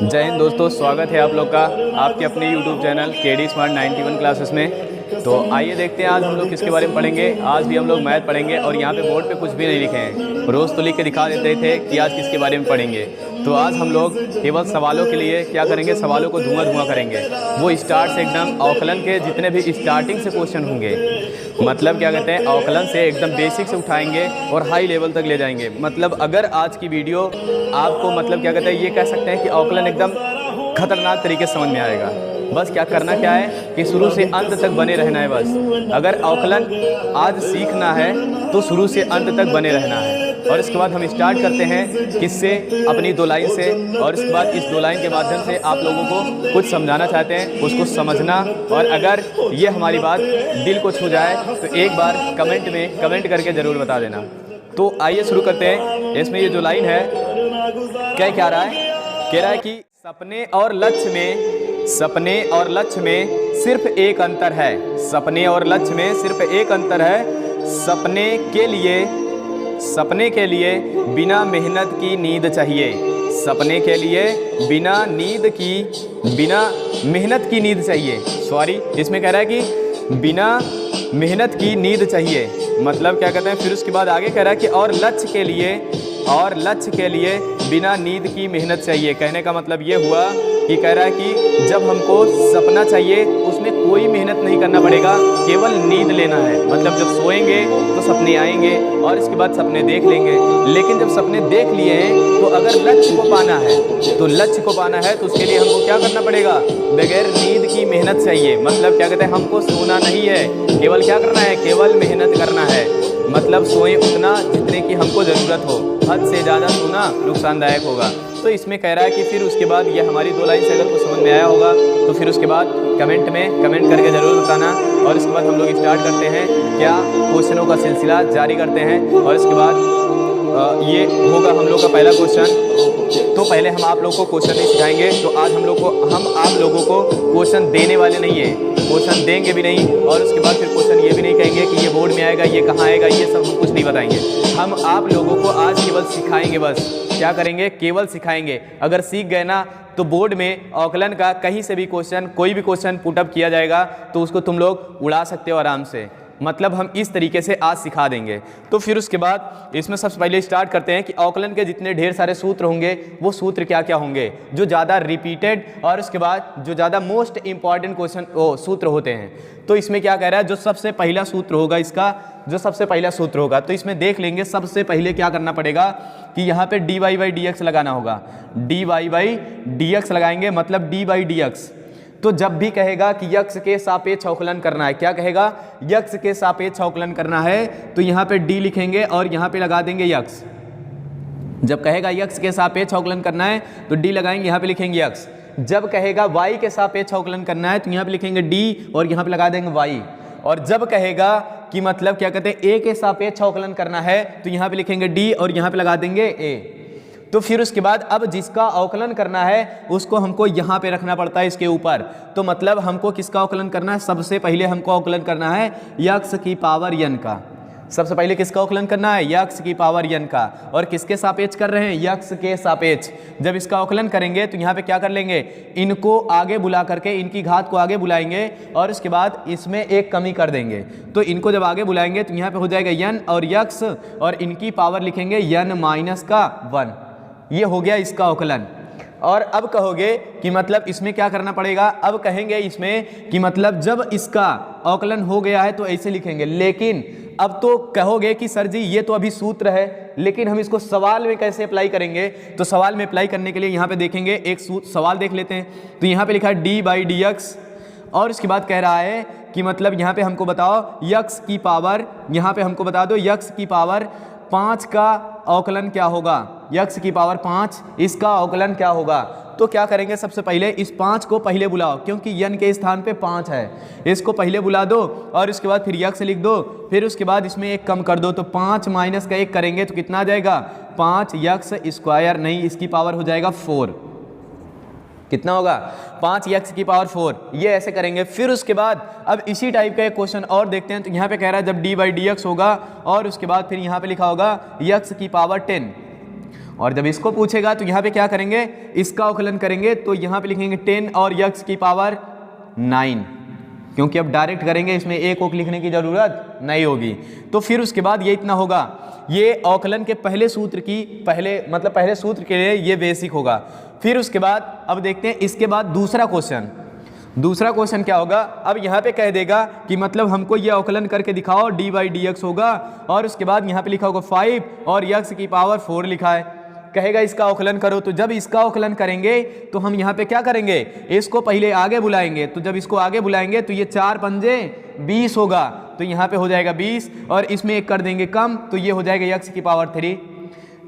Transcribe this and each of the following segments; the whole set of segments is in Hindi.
जय हिंद दोस्तों, स्वागत है आप लोग का आपके अपने YouTube channel KD Smart 91 classes में। तो आइए देखते हैं आज हम लोग किसके बारे में पढ़ेंगे। आज भी हम लोग मैथ पढ़ेंगे और यहाँ पे बोर्ड पे कुछ भी नहीं लिखे हैं, रोज़ तो लिख के दिखा देते थे कि आज किसके बारे में पढ़ेंगे। तो आज हम लोग केवल सवालों के लिए क्या करेंगे, सवालों को धुआं करेंगे। वो स्टार्ट से एकदम अवकलन के जितने भी स्टार्टिंग से क्वेश्चन होंगे, मतलब क्या कहते हैं, अवकलन से एकदम बेसिक से उठाएंगे और हाई लेवल तक ले जाएंगे। मतलब अगर आज की वीडियो आपको मतलब क्या कहते हैं, ये कह सकते हैं कि अवकलन एकदम खतरनाक तरीके से समझ में आएगा। बस क्या करना क्या है कि शुरू से अंत तक बने रहना है। बस अगर अवकलन आज सीखना है तो शुरू से अंत तक बने रहना है। और इसके बाद हम स्टार्ट करते हैं किससे, अपनी दो लाइन से। और इसके बाद इस दो लाइन के माध्यम से आप लोगों को कुछ समझाना चाहते हैं, उसको समझना। और अगर ये हमारी बात दिल को छू जाए तो एक बार कमेंट में कमेंट करके ज़रूर बता देना। तो आइए शुरू करते हैं। इसमें ये जो लाइन है क्या रहा है, कह रहा है कि सपने और लक्ष्य में सिर्फ एक अंतर है। सपने और लक्ष्य में सिर्फ एक अंतर है। सपने के लिए बिना मेहनत की नींद चाहिए। सपने के लिए बिना मेहनत की नींद चाहिए। सॉरी, इसमें कह रहा है कि बिना मेहनत की नींद चाहिए। मतलब क्या कहते हैं, फिर उसके बाद आगे कह रहा है कि और लक्ष्य के लिए बिना नींद की मेहनत चाहिए। कहने का मतलब ये हुआ कि कह रहा है कि जब हमको सपना चाहिए उसमें कोई मेहनत नहीं करना पड़ेगा, केवल नींद लेना है। मतलब जब सोएंगे तो सपने आएंगे और इसके बाद सपने देख लेंगे। लेकिन जब सपने देख लिए हैं तो अगर लक्ष्य को पाना है तो उसके लिए हमको क्या करना पड़ेगा, बगैर नींद की मेहनत चाहिए। मतलब क्या कहते हैं, हमको सोना नहीं है, केवल क्या करना है, केवल मेहनत करना है। मतलब सोएं उतना जितने की हमको ज़रूरत हो, हद से ज़्यादा सोना नुकसानदायक होगा। तो इसमें कह रहा है कि फिर उसके बाद ये हमारी दो लाइन से अगर कुछ समझ में आया होगा तो फिर उसके बाद कमेंट करके ज़रूर बताना। और इसके बाद हम लोग स्टार्ट करते हैं क्या, क्वेश्चनों का सिलसिला जारी करते हैं। और इसके बाद ये होगा हम लोग का पहला क्वेश्चन। तो पहले हम आप लोग को क्वेश्चन नहीं सिखाएंगे, तो आज हम आप लोगों को क्वेश्चन देने वाले नहीं है, क्वेश्चन देंगे भी नहीं। और उसके बाद फिर क्वेश्चन ये भी नहीं कहेंगे कि ये बोर्ड में आएगा, ये कहाँ आएगा, ये सब हम कुछ नहीं बताएंगे। हम आप लोगों को आज केवल सिखाएंगे। बस क्या करेंगे, केवल सिखाएंगे। अगर सीख गए ना तो बोर्ड में अवकलन का कहीं से भी क्वेश्चन, कोई भी क्वेश्चन पुटअप किया जाएगा तो उसको तुम लोग उड़ा सकते हो आराम से। मतलब हम इस तरीके से आज सिखा देंगे। तो फिर उसके बाद इसमें सबसे पहले स्टार्ट करते हैं कि अवकलन के जितने ढेर सारे सूत्र होंगे वो सूत्र क्या क्या होंगे, जो ज़्यादा रिपीटेड और उसके बाद जो ज़्यादा मोस्ट इंपॉर्टेंट क्वेश्चन सूत्र होते हैं। तो इसमें क्या कह रहा है, जो सबसे पहला सूत्र होगा तो इसमें देख लेंगे। सबसे पहले क्या करना पड़ेगा कि यहाँ पे dy/dx लगाना होगा। dy/dx लगाएंगे, मतलब dy/dx। तो जब भी कहेगा कि यक्स के सापेक्ष अवकलन करना है, क्या कहेगा, यक्स के सापेक्ष अवकलन करना है, तो यहाँ पे डी लिखेंगे और यहाँ पे लगा देंगे यक्स। जब कहेगा यक्स के सापेक्ष अवकलन करना है तो डी लगाएंगे, यहाँ पे लिखेंगे यक्स। जब कहेगा वाई के सापेक्ष अवकलन करना है तो यहाँ पे लिखेंगे डी और यहाँ पे लगा देंगे वाई। और जब कहेगा कि मतलब क्या कहते हैं, ए के सापेक्ष अवकलन करना है तो यहाँ पे लिखेंगे डी और यहाँ पे लगा देंगे ए। तो फिर उसके बाद अब जिसका अवकलन करना है उसको हमको यहाँ पे रखना पड़ता है इसके ऊपर। तो मतलब हमको किसका अवकलन करना है, सबसे पहले हमको अवकलन करना है यक्स की पावर n का। सबसे पहले किसका अवकलन करना है, यक्स की पावर n का। और किसके सापेक्ष कर रहे हैं, यक्स के सापेक्ष। जब इसका अवकलन करेंगे तो यहाँ पे क्या कर लेंगे, इनको आगे बुला करके, इनकी घात को आगे बुलाएंगे और इसके बाद इसमें एक कमी कर देंगे। तो इनको जब आगे बुलाएंगे तो यहाँ पे हो जाएगा n और यक्स और इनकी पावर लिखेंगे n-1। ये हो गया इसका अवकलन। और अब कहोगे कि मतलब इसमें क्या करना पड़ेगा, अब कहेंगे इसमें कि मतलब जब इसका अवकलन हो गया है तो ऐसे लिखेंगे। लेकिन अब तो कहोगे कि सर जी ये तो अभी सूत्र है, लेकिन हम इसको सवाल में कैसे अप्लाई करेंगे। तो सवाल में अप्लाई करने के लिए यहाँ पे देखेंगे, एक सवाल देख लेते हैं। तो यहाँ पे लिखा है dy/dx और इसके बाद कह रहा है कि मतलब यहाँ पे हमको बताओ यक्स की पावर, यहाँ पे हमको बता दो यक्स की पावर 5 का अवकलन क्या होगा, यक्स की पावर 5 इसका अवकलन क्या होगा। तो क्या करेंगे, सबसे पहले इस 5 को पहले बुलाओ, क्योंकि n के स्थान पे 5 है, इसको पहले बुला दो और इसके बाद फिर यक्स लिख दो। फिर उसके बाद इसमें एक कम कर दो, तो 5 माइनस का 1 करेंगे तो कितना आ जाएगा, 5 यक्स स्क्वायर, नहीं इसकी पावर हो जाएगा 4। कितना होगा, 5 यक्स की पावर 4। ये ऐसे करेंगे। फिर उसके बाद अब इसी टाइप का एक क्वेश्चन और देखते हैं। तो यहाँ पे कह रहा है जब dy/dx होगा और उसके बाद फिर यहाँ पे लिखा होगा यक्स की पावर 10। और जब इसको पूछेगा तो यहाँ पे क्या करेंगे, इसका अवकलन करेंगे तो यहाँ पे लिखेंगे 10 और x की पावर 9, क्योंकि अब डायरेक्ट करेंगे इसमें एक ओक लिखने की जरूरत नहीं होगी। तो फिर उसके बाद ये इतना होगा, ये अवकलन के पहले सूत्र की पहले सूत्र के लिए ये बेसिक होगा। फिर उसके बाद अब देखते हैं इसके बाद दूसरा क्वेश्चन क्या होगा। अब यहाँ पे कह देगा कि मतलब हमको ये अवकलन करके दिखाओ, dy/dx होगा और उसके बाद यहाँ पे लिखा होगा 5 और x की पावर 4 लिखा है, कहेगा इसका अवकलन करो। तो जब इसका अवकलन करेंगे तो हम यहाँ पे क्या करेंगे, इसको पहले आगे बुलाएंगे। तो जब इसको आगे बुलाएंगे तो ये 4 पंजे 20 होगा, तो यहाँ पे हो जाएगा 20 और इसमें एक कर देंगे कम, तो ये हो जाएगा x की पावर 3,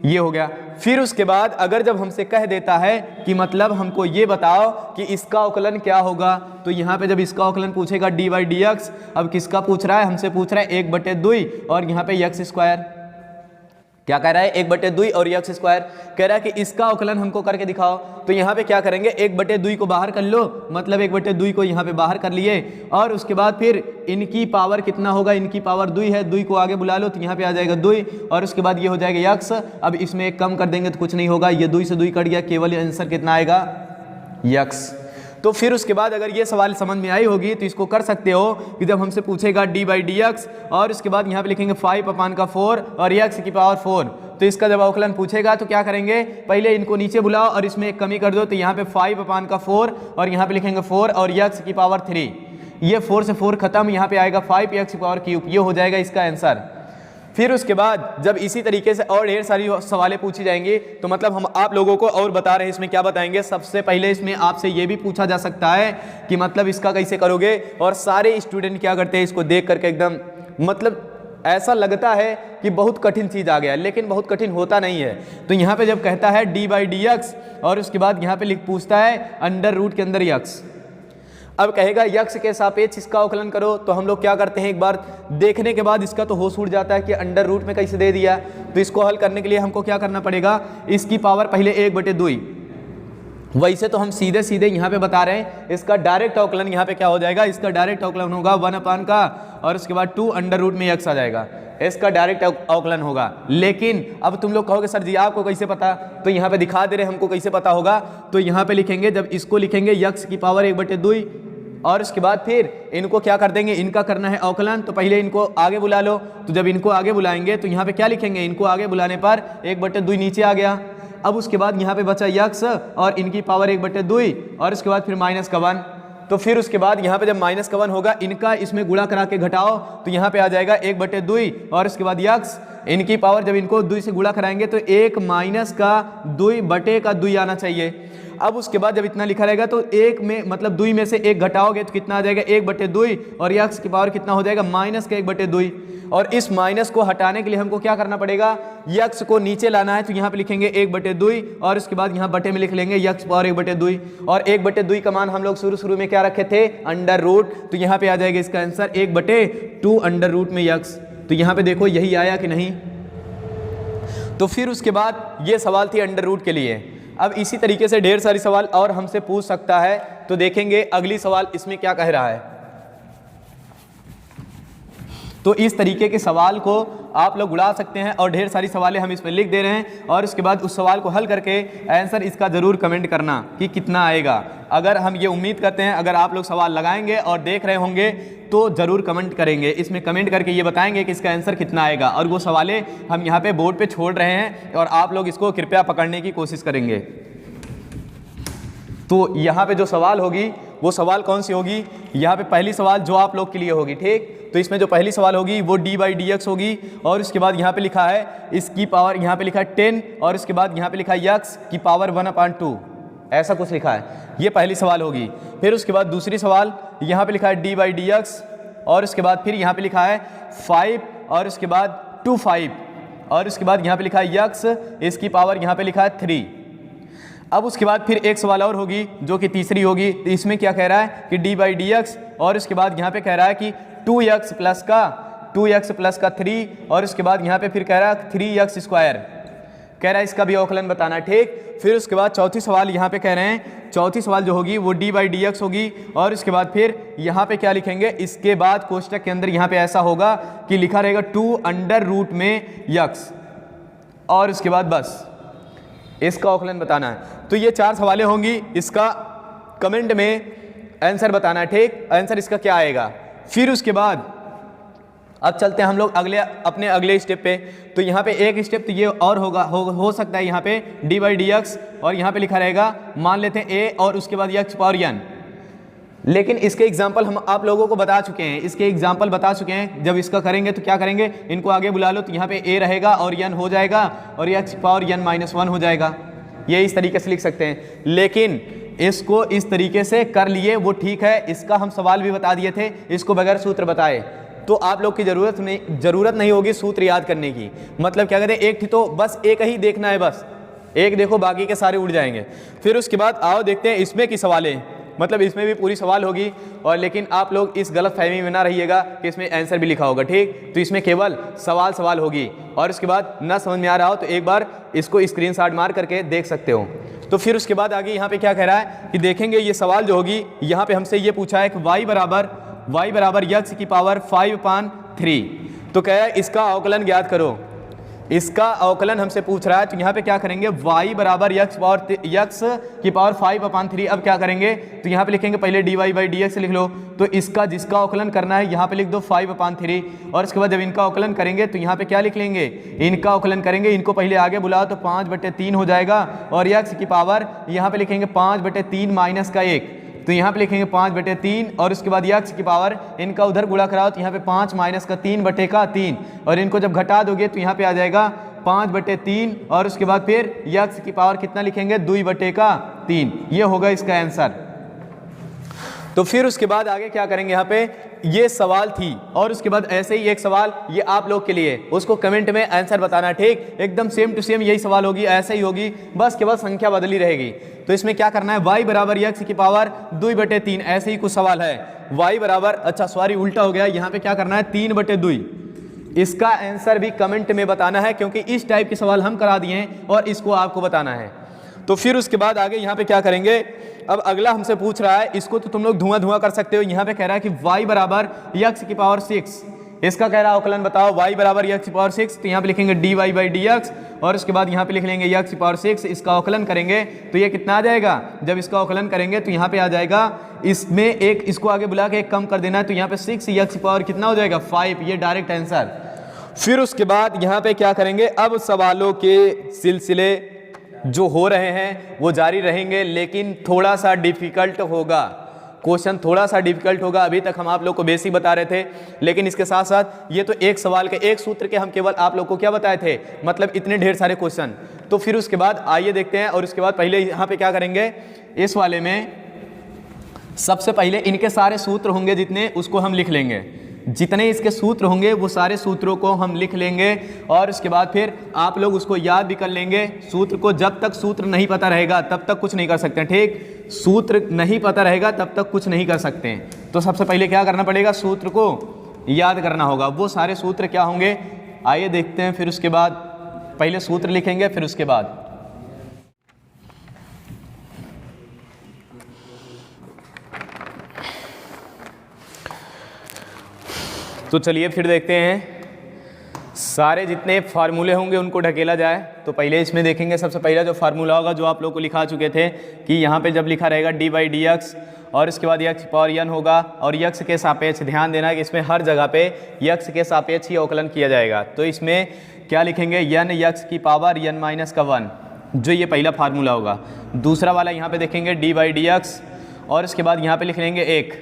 ये हो गया। फिर उसके बाद अगर जब हमसे कह देता है कि मतलब हमको ये बताओ कि इसका अवकलन क्या होगा, तो यहाँ पे जब इसका अवकलन पूछेगा dy/dx, अब किसका पूछ रहा है, हमसे पूछ रहा है 1/2 और यहाँ पे x स्क्वायर, क्या कह रहा है 1/2 और x स्क्वायर, कह रहा है कि इसका अवकलन हमको करके दिखाओ। तो यहाँ पे क्या करेंगे, 1/2 को बाहर कर लो, मतलब 1/2 को यहाँ पे बाहर कर लिए और उसके बाद फिर इनकी पावर कितना होगा, इनकी पावर 2 है, 2 को आगे बुला लो तो यहाँ पे आ जाएगा 2 और उसके बाद ये हो जाएगा x। अब इसमें एक कम कर देंगे तो कुछ नहीं होगा, ये 2 से 2 कट गया, केवल आंसर कितना आएगा x। तो फिर उसके बाद अगर ये सवाल समझ में आई होगी तो इसको कर सकते हो कि जब हमसे पूछेगा dy/dx और उसके बाद यहाँ पे लिखेंगे 5/4 और x की पावर 4, तो इसका जब अवकलन पूछेगा तो क्या करेंगे, पहले इनको नीचे बुलाओ और इसमें एक कमी कर दो, तो यहाँ पे 5/4 और यहाँ पे लिखेंगे 4 और x की पावर 3, ये 4 से 4 खत्म, यहाँ पे आएगा 5x की पावर क्यूब, ये हो जाएगा इसका आंसर। फिर उसके बाद जब इसी तरीके से और ढेर सारी सवालें पूछी जाएंगी तो मतलब हम आप लोगों को और बता रहे हैं इसमें क्या बताएंगे। सबसे पहले इसमें आपसे ये भी पूछा जा सकता है कि मतलब इसका कैसे करोगे, और सारे स्टूडेंट क्या करते हैं, इसको देख करके एकदम मतलब ऐसा लगता है कि बहुत कठिन चीज़ आ गया, लेकिन बहुत कठिन होता नहीं है। तो यहाँ पे जब कहता है dy/dx और उसके बाद यहाँ पे पूछता है अंडर रूट के अंदर x, अब कहेगा x के सापेक्ष इसका अवकलन करो, तो हम लोग क्या करते हैं, एक बार देखने के बाद इसका तो होश उड़ जाता है कि अंडर रूट में कैसे दे दिया। तो इसको हल करने के लिए हमको क्या करना पड़ेगा, इसकी पावर पहले 1/2, वैसे तो हम सीधे सीधे यहाँ पे बता रहे हैं, इसका डायरेक्ट अवकलन यहाँ पे क्या हो जाएगा, इसका डायरेक्ट अवकलन होगा 1 का और उसके बाद 2 अंडर रूट में x आ जाएगा, इसका डायरेक्ट अवकलन होगा। लेकिन अब तुम लोग कहोगे सर जी आपको कैसे पता, तो यहाँ पे दिखा दे रहे हमको कैसे पता होगा। तो यहाँ पे लिखेंगे, जब इसको लिखेंगे x की पावर 1/2 और उसके बाद फिर इनको क्या कर देंगे, इनका करना है अवकलन, तो पहले इनको आगे बुला लो। तो जब इनको आगे बुलाएंगे तो यहाँ पे क्या लिखेंगे, इनको आगे बुलाने पर 1/2 नीचे आ गया। अब उसके बाद यहाँ पे बचा x और इनकी पावर 1/2 और उसके बाद फिर -1। तो फिर उसके बाद यहाँ पे जब -1 होगा, इनका इसमें गुणा करा के घटाओ तो यहाँ पे आ जाएगा 1/2 और उसके बाद x, इनकी पावर जब इनको 2 से गुणा कराएंगे तो 1 - 2/2 आना चाहिए। अब उसके बाद जब इतना लिखा रहेगा तो 1 में मतलब 2 में से 1 घटाओगे तो कितना आ जाएगा 1/2 और x की पावर कितना हो जाएगा -1/2। और इस माइनस को हटाने के लिए हमको क्या करना पड़ेगा, x को नीचे लाना है, तो यहाँ पे लिखेंगे 1/2 और उसके बाद यहाँ बटे में लिख लेंगे x पावर 1/2 और 1/2 का मान हम लोग शुरू में क्या रखे थे, अंडर रूट, तो यहाँ पे आ जाएगा इसका आंसर 1/2 अंडर रूट में x। तो यहाँ पे देखो यही आया कि नहीं। तो फिर उसके बाद ये सवाल थी अंडर रूट के लिए। अब इसी तरीके से ढेर सारी सवाल और हमसे पूछ सकता है, तो देखेंगे अगली सवाल इसमें क्या कह रहा है। तो इस तरीके के सवाल को आप लोग उड़ा सकते हैं और ढेर सारी सवालें हम इसमें लिख दे रहे हैं और उसके बाद उस सवाल को हल करके आंसर इसका ज़रूर कमेंट करना कि कितना आएगा। अगर हम ये उम्मीद करते हैं अगर आप लोग सवाल लगाएंगे और देख रहे होंगे तो ज़रूर कमेंट करेंगे, इसमें कमेंट करके ये बताएंगे कि इसका आंसर कितना आएगा, और वो सवालें हम यहाँ पे बोर्ड पे छोड़ रहे हैं और आप लोग इसको कृपया पकड़ने की कोशिश करेंगे। तो यहाँ पे जो सवाल होगी वो सवाल कौन सी होगी, यहाँ पे पहली सवाल जो आप लोग के लिए होगी, ठीक। तो इसमें जो पहली सवाल होगी वो dy/dx होगी और उसके बाद यहाँ पे लिखा है इसकी पावर, यहाँ पे लिखा है 10 और उसके बाद यहाँ पे लिखा है x की पावर 1/2, ऐसा कुछ लिखा है, ये पहली सवाल होगी। फिर उसके बाद दूसरी सवाल यहाँ पे लिखा है dy/dx और उसके बाद फिर यहाँ पे लिखा है 5 और उसके बाद 2 और उसके बाद यहाँ पे लिखा है x, इसकी पावर यहाँ पे लिखा है 3। अब उसके बाद फिर एक सवाल और होगी जो कि तीसरी होगी। तो इसमें क्या कह रहा है कि dy/dx और उसके बाद यहाँ पे कह रहा है कि 2x प्लस का 3 और उसके बाद यहाँ पे फिर कह रहा है 3x स्क्वायर, कह रहा है इसका भी अवकलन बताना, ठीक। फिर उसके बाद चौथी सवाल यहाँ पे कह रहे हैं, चौथी सवाल जो होगी वो dy/dx होगी और उसके बाद फिर यहाँ पे क्या लिखेंगे, इसके बाद कोष्टक के अंदर यहाँ पे ऐसा होगा कि लिखा रहेगा 2 अंडर रूट में x और उसके बाद बस इसका अवकलन बताना है। तो ये 4 सवालें होंगी, इसका कमेंट में आंसर बताना है, ठीक। आंसर इसका क्या आएगा। फिर उसके बाद अब चलते हैं हम लोग अपने अगले स्टेप पे। तो यहाँ पे एक स्टेप तो ये और होगा, हो सकता है यहाँ पे dy/dx और यहाँ पे लिखा रहेगा मान लेते हैं a और उसके बाद x पावर n। लेकिन इसके एग्जाम्पल हम आप लोगों को बता चुके हैं, इसके एग्जाम्पल बता चुके हैं। जब इसका करेंगे तो क्या करेंगे, इनको आगे बुला लो, तो यहाँ पे a रहेगा और n हो जाएगा और x पावर n -1 हो जाएगा। ये इस तरीके से लिख सकते हैं। लेकिन इसको इस तरीके से कर लिए वो ठीक है, इसका हम सवाल भी बता दिए थे, इसको बगैर सूत्र बताए तो आप लोग की ज़रूरत नहीं होगी सूत्र याद करने की। मतलब क्या कहते हैं, एक थी तो बस एक ही देखना है, बस एक देखो बाकी के सारे उड़ जाएंगे। फिर उसके बाद आओ देखते हैं इसमें की सवालें, मतलब इसमें भी पूरी सवाल होगी। और लेकिन आप लोग इस गलत फहमी में ना रहिएगा कि इसमें आंसर भी लिखा होगा, ठीक। तो इसमें केवल सवाल होगी और उसके बाद ना समझ में आ रहा हो तो एक बार इसको स्क्रीनशॉट मार करके देख सकते हो। तो फिर उसके बाद आगे यहाँ पे क्या कह रहा है कि देखेंगे ये सवाल जो होगी, यहाँ पे हमसे ये पूछा है कि y बराबर x की पावर 5/3। तो कह रहा है इसका अवकलन ज्ञात करो। इसका अवकलन हमसे पूछ रहा है, तो यहाँ पे क्या करेंगे y बराबर x की पावर 5/3। अब क्या करेंगे, तो यहाँ पे लिखेंगे पहले dy/dx लिख लो। तो इसका जिसका अवकलन करना है यहाँ पे लिख दो 5/3 और इसके बाद जब इनका अवकलन करेंगे तो यहाँ पे क्या लिख लेंगे, इनका अवकलन करेंगे। इनको पहले आगे बुलाओ तो 5/3 हो जाएगा और x की पावर यहाँ पे लिखेंगे 5/3 माइनस का 1। तो यहाँ पे लिखेंगे 5/3 और उसके बाद x की पावर इनका उधर गुणा कराओ तो यहाँ पे 5 माइनस का 3/3 और इनको जब घटा दोगे तो यहाँ पे आ जाएगा 5/3 और उसके बाद फिर x की पावर कितना लिखेंगे 2/3। ये होगा इसका आंसर। तो फिर उसके बाद आगे क्या करेंगे, यहाँ पे ये सवाल थी और उसके बाद ऐसे ही एक सवाल ये आप लोग के लिए, उसको कमेंट में आंसर बताना, ठीक। एकदम सेम टू सेम यही सवाल होगी, ऐसे ही होगी, बस केवल संख्या बदली रहेगी। तो इसमें क्या करना है, y बराबर x की पावर 2/3, ऐसे ही कुछ सवाल है। y बराबर, अच्छा सॉरी उल्टा हो गया, यहाँ पे क्या करना है 3/2। इसका आंसर भी कमेंट में बताना है क्योंकि इस टाइप के सवाल हम करा दिए हैं और इसको आपको बताना है। तो फिर उसके बाद आगे यहाँ पे क्या करेंगे, अब अगला हमसे पूछ रहा है, इसको तो तुम लोग धुआं कर सकते हो। यहाँ पे कह रहा है कि y बराबर x की पावर 6, इसका कह रहा है अवकलन बताओ। y बराबर x की पावर 6, तो यहाँ पे लिखेंगे dy/dx और उसके बाद यहाँ पे लिख लेंगे x की पावर 6। इसका अवकलन करेंगे तो ये कितना आ जाएगा, जब इसका अवकलन करेंगे तो यहाँ पे आ जाएगा, इसमें एक इसको आगे बुला के एक कम कर देना है, तो यहाँ पे 6x की पावर कितना हो जाएगा 5। ये डायरेक्ट आंसर। फिर उसके बाद यहाँ पे क्या करेंगे, अब सवालों के सिलसिले जो हो रहे हैं वो जारी रहेंगे, लेकिन थोड़ा सा डिफिकल्ट होगा, क्वेश्चन थोड़ा सा डिफिकल्ट होगा। अभी तक हम आप लोग को बेसिक बता रहे थे, लेकिन इसके साथ साथ ये तो एक सवाल के एक सूत्र के हम केवल आप लोग को क्या बताए थे, मतलब इतने ढेर सारे क्वेश्चन। तो फिर उसके बाद आइए देखते हैं। और उसके बाद पहले यहाँ पे क्या करेंगे, इस वाले में सबसे पहले इनके सारे सूत्र होंगे जितने, उसको हम लिख लेंगे। जितने इसके सूत्र होंगे वो सारे सूत्रों को हम लिख लेंगे और उसके बाद फिर आप लोग उसको याद भी कर लेंगे सूत्र को। जब तक सूत्र नहीं पता रहेगा तब तक कुछ नहीं कर सकते, ठीक। सूत्र नहीं पता रहेगा तब तक कुछ नहीं कर सकते हैं। तो सबसे पहले क्या करना पड़ेगा, सूत्र को याद करना होगा। वो सारे सूत्र क्या होंगे आइए देखते हैं। फिर उसके बाद पहले सूत्र लिखेंगे, फिर उसके बाद तो चलिए फिर देखते हैं सारे जितने फार्मूले होंगे उनको ढकेला जाए। तो पहले इसमें देखेंगे सबसे पहला जो फार्मूला होगा, जो आप लोग को लिखा चुके थे कि यहाँ पे जब लिखा रहेगा dy/dx और इसके बाद x पावर n होगा और x के सापेक्ष, ध्यान देना है कि इसमें हर जगह पे x के सापेक्ष ही अवकलन किया जाएगा। तो इसमें क्या लिखेंगे, n x की पावर n-1, जो ये पहला फार्मूला होगा। दूसरा वाला यहाँ पे देखेंगे dy/dx और इसके बाद यहाँ पे लिख लेंगे 1।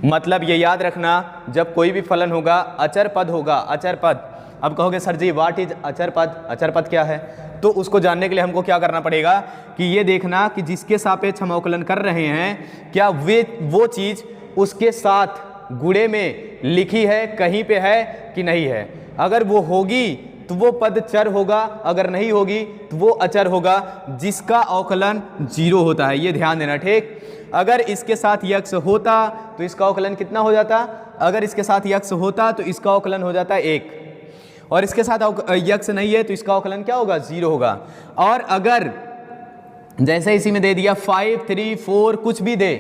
मतलब ये याद रखना, जब कोई भी फलन होगा अचर पद होगा, अचर पद। अब कहोगे सर जी व्हाट इज अचर पद, अचर पद क्या है, तो उसको जानने के लिए हमको क्या करना पड़ेगा कि ये देखना कि जिसके सापेक्ष हम अवकलन कर रहे हैं क्या वो चीज़ उसके साथ गुणे में लिखी है, कहीं पे है कि नहीं है। अगर वो होगी तो वो पद चर होगा, अगर नहीं होगी तो वो अचर होगा जिसका अवकलन 0 होता है। ये ध्यान देना, ठीक। अगर इसके साथ यक्स होता तो इसका अवकलन कितना हो जाता, अगर इसके साथ यक्स होता तो इसका अवकलन हो जाता 1 और इसके साथ यक्स नहीं है तो इसका अवकलन क्या होगा 0 होगा। और अगर जैसे इसी में दे दिया 5, 3, 4 कुछ भी दे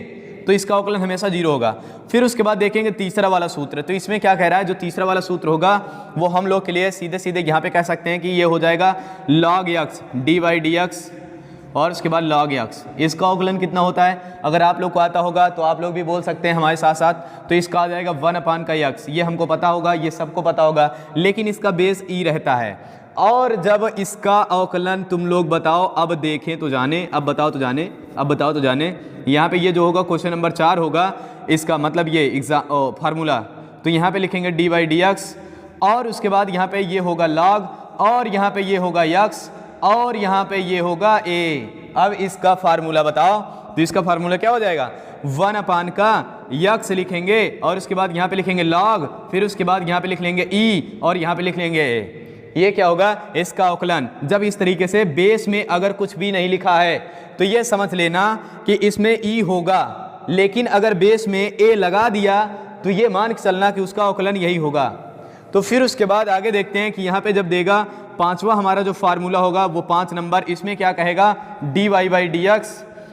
तो इसका अवकलन हमेशा 0 होगा। फिर उसके बाद देखेंगे तीसरा वाला सूत्र, तो इसमें क्या कह रहा है, जो तीसरा वाला सूत्र होगा वो हम लोग के लिए सीधे सीधे यहाँ पे कह सकते हैं कि ये हो जाएगा log x dy/dx और उसके बाद log x। इसका अवकलन कितना होता है, अगर आप लोग को आता होगा तो आप लोग भी बोल सकते हैं हमारे साथ साथ, तो इसका आ जाएगा 1/x। ये हमको पता होगा, ये सबको पता होगा, लेकिन इसका बेस e रहता है। और जब इसका अवकलन तुम लोग बताओ, अब देखें तो जाने, अब बताओ तो जाने, अब बताओ तो जाने, यहाँ पे ये जो होगा क्वेश्चन नंबर 4 होगा, इसका मतलब ये एग्जाम फार्मूला, तो यहाँ पे लिखेंगे dy/dx और उसके बाद यहाँ पे ये होगा log और यहाँ पे ये होगा x और यहाँ पे ये होगा a। अब इसका फार्मूला बताओ, तो इसका फार्मूला क्या हो जाएगा, 1/x लिखेंगे और उसके बाद यहाँ पे लिखेंगे log, फिर उसके बाद यहाँ पे लिख लेंगे e और यहाँ पे लिख लेंगे a। ये क्या होगा, इसका अवकलन। जब इस तरीके से बेस में अगर कुछ भी नहीं लिखा है तो ये समझ लेना कि इसमें e होगा, लेकिन अगर बेस में a लगा दिया तो ये मान के चलना कि उसका अवकलन यही होगा। तो फिर उसके बाद आगे देखते हैं कि यहाँ पे जब देगा पांचवा हमारा जो फार्मूला होगा वो 5 नंबर, इसमें क्या कहेगा dy/dx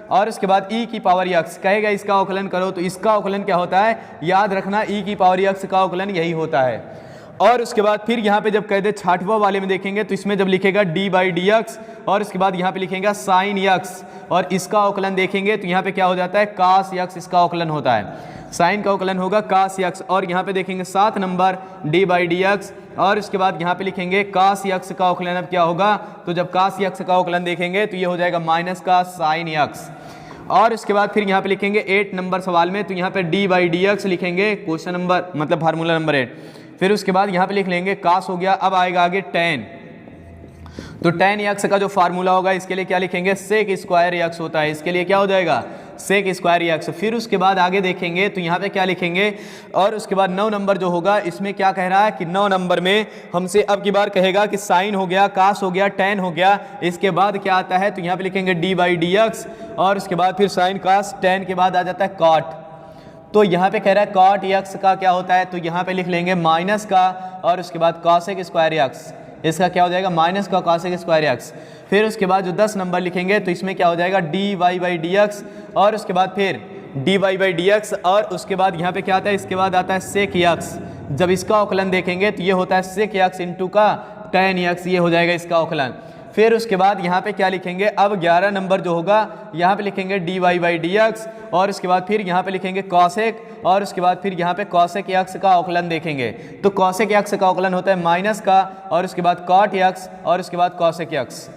और उसके बाद e की पावर x कहेगा, इसका अवकलन करो। तो इसका अवकलन क्या होता है, याद रखना e की पावर x का अवकलन यही होता है। और उसके बाद फिर यहाँ पे जब कह दे 6वां वाले में देखेंगे तो इसमें जब लिखेगा dy/dx और उसके बाद यहाँ पे लिखेगा sin x और इसका अवकलन देखेंगे तो यहाँ पे क्या हो जाता है cos x, इसका अवकलन होता है, साइन का अवकलन होगा cos x। और यहाँ पे देखेंगे 7 नंबर dy/dx और उसके बाद यहाँ पे लिखेंगे cos x का अवकलन अब क्या होगा, तो जब cos x का अवकलन देखेंगे तो ये हो जाएगा माइनस का sin x। और उसके बाद फिर यहाँ पे लिखेंगे 8 नंबर सवाल में, तो यहाँ पे dy/dx लिखेंगे, क्वेश्चन नंबर मतलब फार्मूला नंबर 8। फिर उसके बाद यहाँ पे लिख लेंगे cos हो गया। अब आएगा आगे tan, तो tan x का जो फार्मूला होगा इसके लिए क्या लिखेंगे, sec² x होता है, इसके लिए क्या हो जाएगा sec² x। फिर उसके बाद आगे देखेंगे तो यहाँ पे क्या लिखेंगे, और उसके बाद 9 नंबर जो होगा इसमें क्या कह रहा है कि 9 नंबर में हमसे अब की बार कहेगा कि sin हो गया, cos हो गया, tan हो गया, इसके बाद क्या आता है, तो यहाँ पे लिखेंगे dy/dx और उसके बाद फिर sin cos, tan के बाद आ जाता है cot। तो यहाँ पे कह रहा है cot x का क्या होता है, तो यहाँ पे लिख लेंगे माइनस का और उसके बाद cosec² x, इसका क्या हो जाएगा माइनस का cosec² x। फिर उसके बाद जो 10 नंबर लिखेंगे तो इसमें क्या हो जाएगा dy/dx और उसके बाद फिर dy/dx और उसके बाद यहाँ पे क्या आता है, इसके बाद आता है sec x। जब इसका अवकलन देखेंगे तो ये होता है sec x इंटू का tan x, ये हो जाएगा इसका अवकलन। फिर उसके बाद यहाँ पे क्या लिखेंगे, अब 11 नंबर जो होगा यहाँ पे लिखेंगे dy/dx और उसके बाद फिर यहाँ पे लिखेंगे cosec और उसके बाद फिर यहाँ पे cosec x का अवकलन देखेंगे, तो cosec x का अवकलन होता है माइनस का और उसके बाद cot x और उसके बाद cosec x।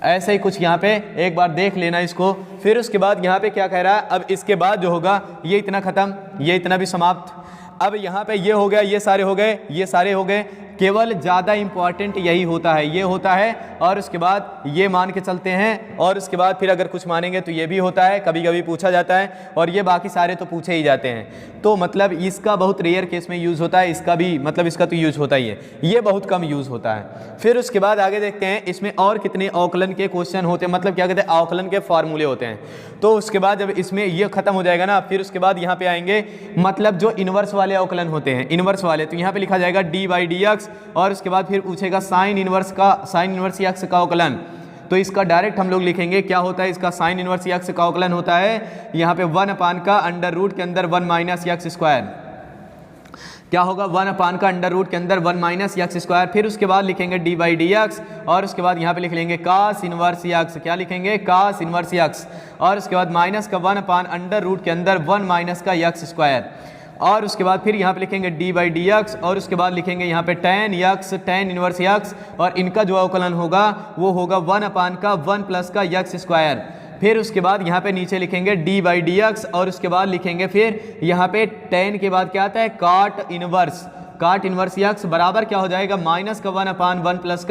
ऐसे ही कुछ यहाँ पे एक बार देख लेना इसको। फिर उसके बाद यहाँ पे क्या कह रहा है, अब इसके बाद जो होगा ये इतना खत्म, ये इतना भी समाप्त। अब यहाँ पे ये हो गया, ये सारे हो गए, ये सारे हो गए, केवल ज़्यादा इम्पॉर्टेंट यही होता है, ये होता है और उसके बाद ये मान के चलते हैं और उसके बाद फिर अगर कुछ मानेंगे तो ये भी होता है, कभी कभी पूछा जाता है, और ये बाकी सारे तो पूछे ही जाते हैं। तो मतलब इसका बहुत रेयर केस में यूज़ होता है, इसका भी मतलब इसका तो यूज़ होता ही है, ये बहुत कम यूज़ होता है। फिर उसके बाद आगे देखते हैं इसमें और कितने अवकलन के क्वेश्चन होते हैं, मतलब क्या कहते हैं अवकलन के फार्मूले होते हैं। तो उसके बाद जब इसमें ये खत्म हो जाएगा ना, फिर उसके बाद यहाँ पे आएंगे मतलब जो इनवर्स वाले अवकलन होते हैं, इनवर्स वाले, तो यहाँ पे लिखा जाएगा dy/dx और उसके बाद फिर पूछेगा sin इनवर्स x का अवकलन। तो इसका डायरेक्ट हम लोग लिखेंगे क्या होता है, इसका sin इनवर्स x का अवकलन होता है यहाँ पे 1 का अंडर रूट के अंदर 1 - x स्क्वायर, क्या होगा 1 का अंडर रूट के अंदर 1 - x स्क्वायर। फिर उसके बाद लिखेंगे dy/dx और उसके बाद यहाँ पे लिख लेंगे cos इनवर्स x, क्या लिखेंगे cos इनवर्स x और उसके बाद माइनस का 1 अंडर रूट के अंदर 1 - x स्क्वायर और उसके बाद फिर यहाँ पे लिखेंगे dy/dx और उसके बाद लिखेंगे यहाँ पे tan x, tan inverse x और इनका जो अवकलन होगा वो होगा 1 का 1 + x स्क्वायर। फिर उसके बाद यहाँ पे नीचे लिखेंगे dy/dx और उसके बाद लिखेंगे फिर यहाँ पे tan के बाद क्या आता है cot इनवर्स x बराबर क्या हो जाएगा माइनस का 1/1 +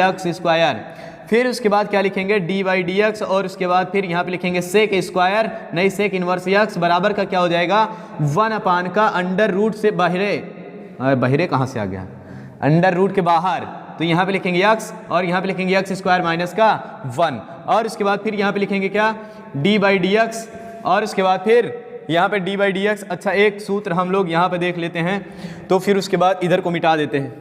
x स्क्वायर। फिर उसके बाद क्या लिखेंगे dy/dx और उसके बाद फिर यहाँ पे लिखेंगे sec² नहीं sec इनवर्स x बराबर का क्या हो जाएगा 1 का अंडर रूट से बहिरे कहाँ से आ गया, अंडर रूट के बाहर, तो यहाँ पे लिखेंगे x और यहाँ पे लिखेंगे x स्क्वायर माइनस का 1 और उसके बाद फिर यहाँ पे लिखेंगे क्या dy/dx और उसके बाद फिर यहाँ पे dy/dx। अच्छा एक सूत्र हम लोग यहाँ पे देख लेते हैं, तो फिर उसके बाद इधर को मिटा देते हैं,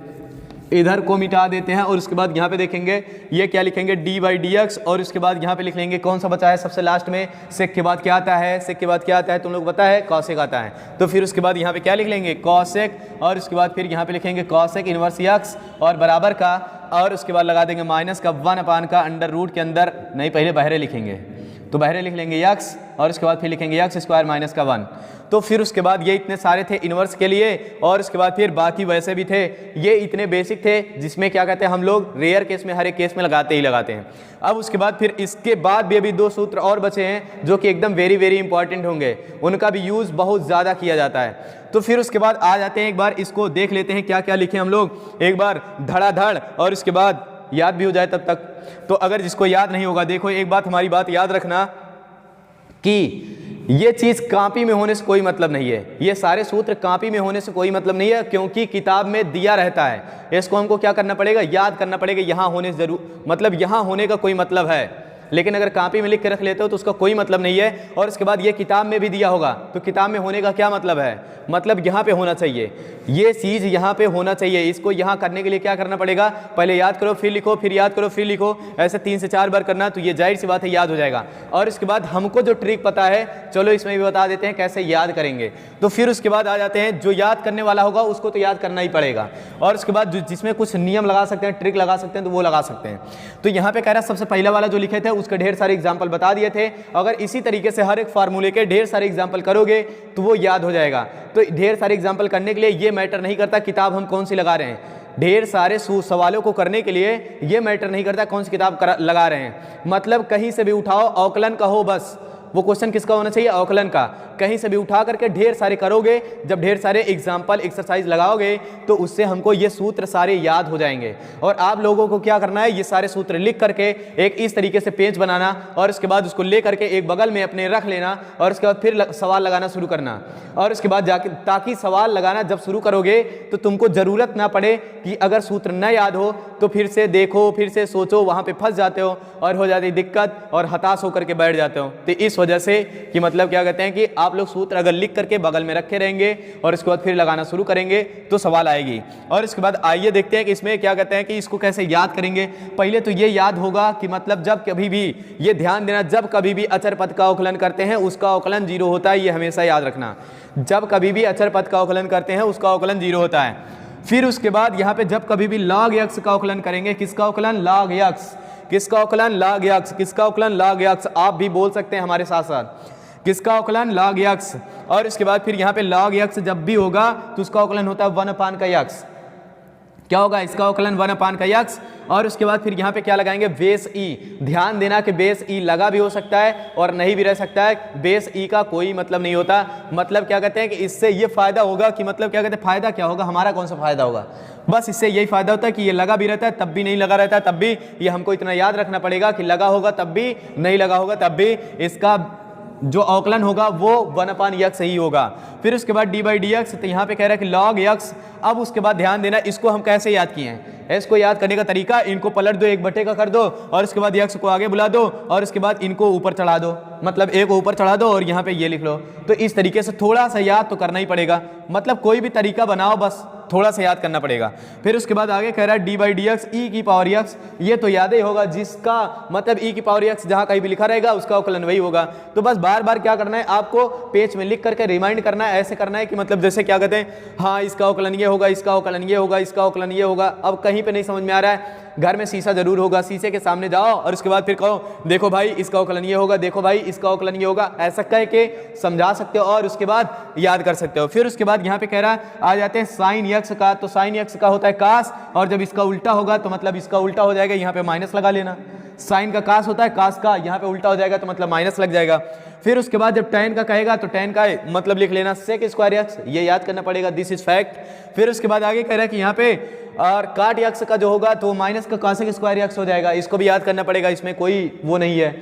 इधर को मिटा देते हैं और उसके बाद यहाँ पे देखेंगे ये क्या लिखेंगे डी बाई डी एक्स, और उसके बाद यहाँ पे लिख लेंगे कौन सा बचा है सबसे लास्ट में, सेक के बाद क्या आता है, सेक के बाद क्या आता है तुम लोग पता है, कॉसेक आता है। तो फिर उसके बाद यहाँ पे क्या लिख लेंगे कॉसेक, और उसके बाद फिर यहाँ पे लिखेंगे कॉसेक इनवर्स एक्स और बराबर का, और उसके बाद लगा देंगे माइनस का 1 का अंडर रूट के अंदर, नहीं पहले बहरे लिखेंगे तो बहरे लिख लेंगे एक्स, और उसके बाद फिर लिखेंगे एक्स स्क्वायर माइनस का 1। तो फिर उसके बाद ये इतने सारे थे इन्वर्स के लिए, और उसके बाद फिर बाकी वैसे भी थे, ये इतने बेसिक थे जिसमें क्या कहते हैं हम लोग रेयर केस में हर एक केस में लगाते ही लगाते हैं। अब उसके बाद फिर इसके बाद भी अभी 2 सूत्र और बचे हैं जो कि एकदम वेरी वेरी इंपॉर्टेंट होंगे, उनका भी यूज़ बहुत ज़्यादा किया जाता है। तो फिर उसके बाद आ जाते हैं, एक बार इसको देख लेते हैं क्या क्या लिखे हम लोग एक बार धड़ाधड़, और उसके बाद याद भी हो जाए तब तक। तो अगर जिसको याद नहीं होगा, देखो एक बात हमारी बात याद रखना कि ये चीज़ कॉपी में होने से कोई मतलब नहीं है, ये सारे सूत्र कॉपी में होने से कोई मतलब नहीं है, क्योंकि किताब में दिया रहता है। इसको हमको क्या करना पड़ेगा, याद करना पड़ेगा, यहाँ होने से जरूर मतलब यहाँ होने का कोई मतलब है, लेकिन अगर कॉपी में लिख के रख लेते हो तो उसका कोई मतलब नहीं है। और उसके बाद ये किताब में भी दिया होगा तो किताब में होने का क्या मतलब है, मतलब यहाँ पे होना चाहिए, ये चीज़ यहाँ पे होना चाहिए। इसको यहाँ करने के लिए क्या करना पड़ेगा, पहले याद करो फिर लिखो, फिर याद करो फिर लिखो, ऐसे 3 से 4 बार करना, तो ये जाहिर सी बात है याद हो जाएगा। और इसके बाद हमको जो ट्रिक पता है, चलो इसमें भी बता देते हैं कैसे याद करेंगे। तो फिर उसके बाद आ जाते हैं, जो याद करने वाला होगा उसको तो याद करना ही पड़ेगा, और उसके बाद जिसमें कुछ नियम लगा सकते हैं, ट्रिक लगा सकते हैं, तो वो लगा सकते हैं। तो यहाँ पे कह रहा है सबसे पहला वाला जो लिखे थे उसके ढेर सारे एग्जाम्पल बता दिए थे। अगर इसी तरीके से हर एक फार्मूले के ढेर सारे एग्जाम्पल करोगे तो वो याद हो जाएगा। तो ढेर सारे एग्जाम्पल करने के लिए ये मैटर नहीं करता किताब हम कौन सी लगा रहे हैं, ढेर सारे सवालों को करने के लिए ये मैटर नहीं करता कौन सी किताब लगा रहे हैं, मतलब कहीं से भी उठाओ, अवकलन का हो बस, वो क्वेश्चन किसका होना चाहिए, अवकलन का, कहीं से भी उठा करके ढेर सारे करोगे, जब ढेर सारे एग्जाम्पल एक्सरसाइज लगाओगे तो उससे हमको ये सूत्र सारे याद हो जाएंगे। और आप लोगों को क्या करना है, ये सारे सूत्र लिख करके एक इस तरीके से पेज बनाना, और उसके बाद उसको ले करके एक बगल में अपने रख लेना, और उसके बाद फिर सवाल लगाना शुरू करना, और उसके बाद जाके ताकि सवाल लगाना जब शुरू करोगे तो तुमको ज़रूरत ना पड़े कि अगर सूत्र न याद हो तो फिर से देखो, फिर से सोचो, वहाँ पे फंस जाते हो और हो जाती दिक्कत और हताश होकर के बैठ जाते हो। तो इस वजह से कि मतलब क्या कहते हैं कि आप लोग सूत्र अगर लिख करके बगल में रखे रहेंगे और इसके बाद फिर लगाना शुरू करेंगे तो सवाल आएगी। और इसके बाद आइए देखते हैं कि इसमें क्या कहते हैं कि इसको कैसे याद करेंगे। पहले तो ये याद होगा कि मतलब जब कभी भी, ये ध्यान देना, जब कभी भी अचर पद का अवकलन करते हैं उसका अवकलन 0 होता है, ये हमेशा याद रखना। जब कभी भी अचर पद का अवकलन करते हैं उसका अवकलन 0 होता है। फिर उसके बाद यहाँ पे जब कभी भी log x का अवकलन करेंगे, किसका अवकलन, log x, किसका अवकलन, log x, किसका अवकलन, log x, आप भी बोल सकते हैं हमारे साथ साथ, किसका अवकलन, log x। और इसके बाद फिर यहाँ पे log x जब भी होगा तो उसका अवकलन होता है 1 का x, क्या होगा, इसका अवकलन 1 का x। और उसके बाद फिर यहाँ पे क्या लगाएंगे, बेस ई। ध्यान देना कि बेस ई लगा भी हो सकता है और नहीं भी रह सकता है, बेस ई का कोई मतलब नहीं होता। मतलब क्या कहते हैं कि इससे ये फायदा होगा कि मतलब क्या कहते हैं, फायदा क्या होगा, हमारा कौन सा फायदा होगा, बस इससे यही फायदा होता है कि ये लगा भी रहता है तब भी नहीं लगा रहता है तब भी, ये हमको इतना याद रखना पड़ेगा कि लगा होगा तब भी, नहीं लगा होगा तब भी, इसका जो अवकलन होगा वो 1/x ही होगा। फिर उसके बाद d/dx, तो यहाँ पे कह रहा है कि log x। अब उसके बाद ध्यान देना, इसको हम कैसे याद किए हैं, इसको याद करने का तरीका, इनको पलट दो, 1/, का कर दो, और उसके बाद x को आगे बुला दो, और उसके बाद इनको ऊपर चढ़ा दो, मतलब a को ऊपर चढ़ा दो और यहाँ पे ये लिख लो। तो इस तरीके से थोड़ा सा याद तो करना ही पड़ेगा, मतलब कोई भी तरीका बनाओ बस थोड़ा सा याद करना पड़ेगा। फिर उसके बाद आगे कह रहा है d/dx e⁻x, ये तो याद ही होगा, जिसका मतलब e⁻x जहाँ कहीं भी लिखा रहेगा उसका अवकलन वही होगा। तो बस बार बार क्या करना है, आपको पेज में लिख करके रिमाइंड करना है, ऐसे करना है कि मतलब जैसे क्या कहते हैं, हाँ इसका अवकलन ये होगा, इसका अवकलन ये होगा, इसका अवकलन ये होगा। अब कहीं पे नहीं समझ में आ रहा है, घर में शीशा जरूर होगा, शीशे के सामने जाओ और उसके बाद फिर कहो देखो भाई इसका अवकलन ये होगा, देखो भाई इसका अवकलन ये होगा, ऐसा कह के समझा सकते हो और उसके बाद याद कर सकते हो। फिर उसके बाद यहाँ पे कह रहा है, आ जाते हैं साइन x का, तो साइन x का होता है कास, और जब इसका उल्टा होगा तो मतलब इसका उल्टा हो जाएगा, यहाँ पे माइनस लगा लेना। साइन का कास होता है, कास का यहाँ पे उल्टा हो जाएगा तो मतलब माइनस लग जाएगा। फिर उसके बाद जब tan का कहेगा तो tan का मतलब लिख लेना sec स्क्वायर x, ये याद करना पड़ेगा, दिस इज फैक्ट। फिर उसके बाद आगे कह रहा है कि यहाँ पे और काट x का जो होगा तो माइनस का cosec स्क्वायर x हो जाएगा, इसको भी याद करना पड़ेगा, इसमें कोई वो नहीं है।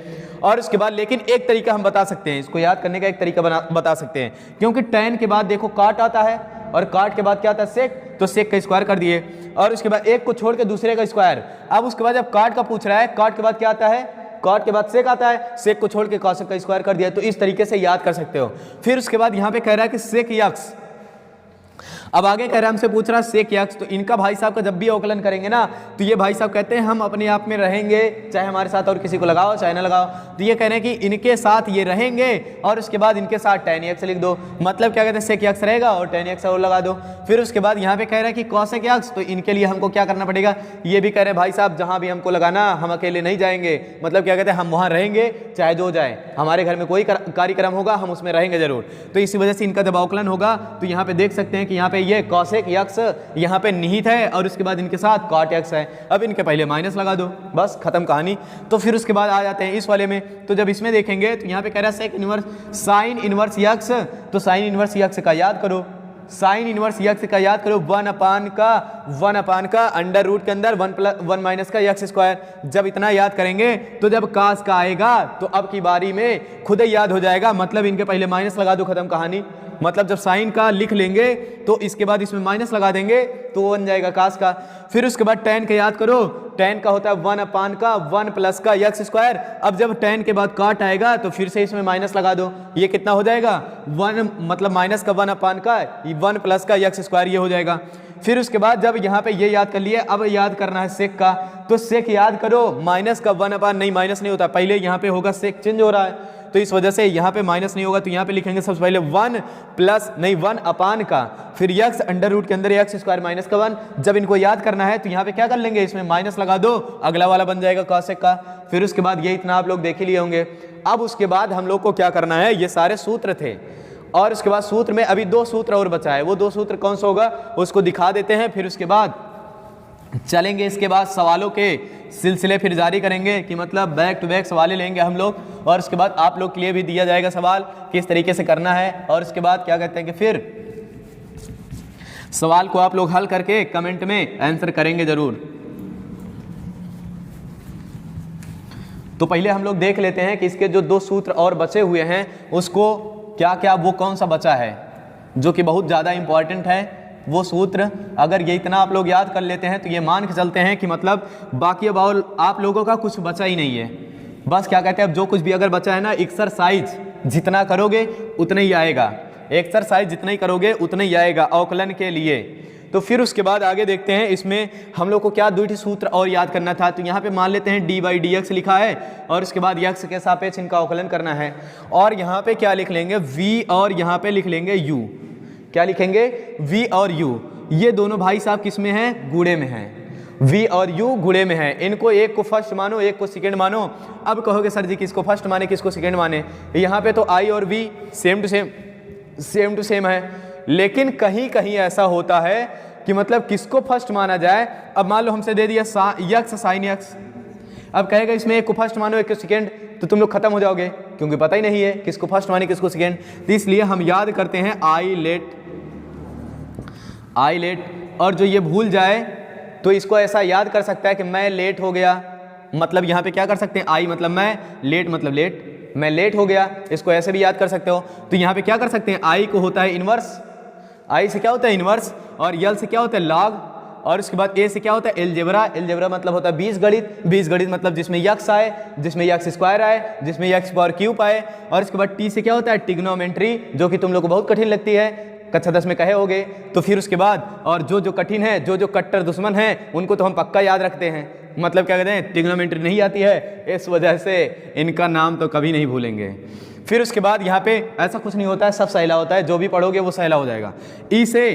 और उसके बाद लेकिन एक तरीका हम बता सकते हैं, इसको याद करने का एक तरीका बता सकते हैं, क्योंकि tan के बाद देखो काट आता है और काट के बाद क्या आता है सेक, तो सेक का स्क्वायर कर दिए, और उसके बाद एक को छोड़ के दूसरे का स्क्वायर। अब उसके बाद जब काट का पूछ रहा है, काट के बाद क्या आता है, काट के बाद सेक आता है, सेक को छोड़ के कॉसेक का स्क्वायर कर दिया। तो इस तरीके से याद कर सकते हो। फिर उसके बाद यहाँ पे कह रहा है कि सेक x, अब आगे कह रहा है हमसे पूछ रहा सेक यक्स, तो इनका भाई साहब का जब भी अवकलन करेंगे ना तो ये भाई साहब कहते हैं हम अपने आप में रहेंगे, चाहे हमारे साथ और किसी को लगाओ चाहे ना लगाओ। तो ये कह रहे हैं कि इनके साथ ये रहेंगे और उसके बाद इनके साथ tan x लिख दो, मतलब क्या कहते हैं सेक यक्स रहेगा और tan x और लगा दो। फिर उसके बाद यहाँ पे कह रहा है कि कॉसेक यक्स, तो इनके लिए हमको क्या करना पड़ेगा, ये भी कह रहे हैं भाई साहब जहाँ भी हमको लगाना हम अकेले नहीं जाएंगे, मतलब क्या कहते हैं हम वहाँ रहेंगे चाहे जो जाए, हमारे घर में कोई कार्यक्रम होगा हम उसमें रहेंगे जरूर। तो इसी वजह से इनका जब अवकलन होगा तो यहाँ पे देख सकते हैं कि यहाँ पे ये कॉसेक यक्स यहाँ पे निहित है और उसके बाद इनके साथ कॉट यक्स है। अब इनके पहले माइनस लगा दो, बस खत्म कहानी। तो फिर उसके बाद आ जाते हैं इस वाले में, तो जब इसमें देखेंगे तो यहाँ पे कह रहा है sec inverse sine inverse x, तो साइन इनवर्स यक्स का याद करो, साइन इनवर्स यक्स का याद करो, 1 अपान का अंडर रूट के अंदर 1 माइनस का यक्स स्क्वायर। जब इतना याद करेंगे तो जब कास का आएगा तो अब की बारी में खुद ही याद हो जाएगा, मतलब इनके पहले माइनस लगा दो, खत्म कहानी। मतलब जब साइन का लिख लेंगे तो इसके बाद इसमें माइनस लगा देंगे तो वो बन जाएगा कास का। फिर उसके बाद tan का याद करो, tan का होता है 1 अपान का 1 प्लस का यक्स स्क्वायर। अब जब tan के बाद काट आएगा तो फिर से इसमें माइनस लगा दो, ये कितना हो जाएगा 1, मतलब माइनस का 1 अपान का 1 प्लस का यक्स स्क्वायर, ये हो जाएगा। फिर उसके बाद जब यहाँ पे ये याद कर लिए, अब याद करना है सेक का, तो सेक याद करो, माइनस का 1 अपान, नहीं माइनस नहीं होता, पहले यहाँ पे होगा सेक चेंज हो रहा है तो इस वजह से यहाँ पे माइनस नहीं होगा, तो यहाँ पे लिखेंगे सबसे पहले 1 प्लस नहीं 1 अपान का, फिर यक्स अंडर रूट के अंदर यक्स स्क्वायर माइनस का 1। जब इनको याद करना है तो यहाँ पे क्या कर लेंगे, इसमें माइनस लगा दो, अगला वाला बन जाएगा कॉसेक का। फिर उसके बाद ये इतना आप लोग देख ही लिए होंगे। अब उसके बाद हम लोग को क्या करना है, ये सारे सूत्र थे और उसके बाद सूत्र में अभी 2 सूत्र और बचा है, वो 2 सूत्र कौन सा होगा उसको दिखा देते हैं, फिर उसके बाद चलेंगे। इसके बाद सवालों के सिलसिले फिर जारी करेंगे कि मतलब बैक टू बैक सवाल लेंगे हम लोग, और उसके बाद आप लोग के लिए भी दिया जाएगा सवाल किस तरीके से करना है। और उसके बाद क्या कहते हैं कि फिर सवाल को आप लोग हल करके कमेंट में आंसर करेंगे जरूर। तो पहले हम लोग देख लेते हैं कि इसके जो 2 सूत्र और बचे हुए हैं उसको क्या क्या, वो कौन सा बचा है जो कि बहुत ज़्यादा इंपॉर्टेंट है। वो सूत्र अगर ये इतना आप लोग याद कर लेते हैं तो ये मान के चलते हैं कि मतलब बाकी अब आप लोगों का कुछ बचा ही नहीं है। बस क्या कहते हैं, अब जो कुछ भी अगर बचा है ना, एक्सरसाइज जितना करोगे उतना ही आएगा, एक्सरसाइज जितना ही करोगे उतना ही आएगा अवकलन के लिए। तो फिर उसके बाद आगे देखते हैं, इसमें हम लोग को क्या 2 सूत्र और याद करना था। तो यहाँ पे मान लेते हैं dy/dx लिखा है और उसके बाद यक्स के सापेक्ष इनका अवकलन करना है, और यहाँ पे क्या लिख लेंगे v और यहाँ पे लिख लेंगे u। क्या लिखेंगे, v और u, ये दोनों भाई साहब किस में हैं, गुणे में हैं। v और u गुणे में हैं, इनको एक को फर्स्ट मानो एक को सेकंड मानो। अब कहोगे सर जी किसको फर्स्ट माने किसको सेकंड माने, यहाँ पे तो i और v सेम टू सेम है, लेकिन कहीं कहीं ऐसा होता है कि मतलब किसको फर्स्ट माना जाए। अब मान लो हमसे दे दिया यक्स साइन यक्स, अब कहेगा इसमें एक को फर्स्ट मानो एक को सेकंड, तो तुम लोग खत्म हो जाओगे क्योंकि पता ही नहीं है किसको फर्स्ट माने किसको सेकंड। तो इसलिए हम याद करते हैं आई लेट, और जो ये भूल जाए तो इसको ऐसा याद कर सकता है कि मैं लेट हो गया, मतलब यहाँ पे क्या कर सकते हैं, आई मतलब मैं, लेट मतलब लेट, मैं लेट हो गया, इसको ऐसे भी याद कर सकते हो। तो यहाँ पे क्या कर सकते हैं, आई को होता है इनवर्स, आई से क्या होता है इनवर्स, और यल से क्या होता है लॉग, और उसके बाद ए से क्या होता है एलजेब्रा, एलजेब्रा मतलब होता है बीजगणित मतलब जिसमें यक्स आए, जिसमें यक्स स्क्वायर आए, जिसमें यक्स पावर क्यूब आए, और इसके बाद टी से क्या होता है ट्रिग्नोमेट्री, जो कि तुम लोग को बहुत कठिन लगती है, कक्षा 10 में कहे होगे। तो फिर उसके बाद और जो कठिन है, जो कट्टर दुश्मन है उनको तो हम पक्का याद रखते हैं, मतलब क्या कहते हैं ट्रिग्नोमेट्री नहीं आती है, इस वजह से इनका नाम तो कभी नहीं भूलेंगे। फिर उसके बाद यहाँ पे ऐसा कुछ नहीं होता है, सब सहेला होता है, जो भी पढ़ोगे वो सहेला हो जाएगा। ई से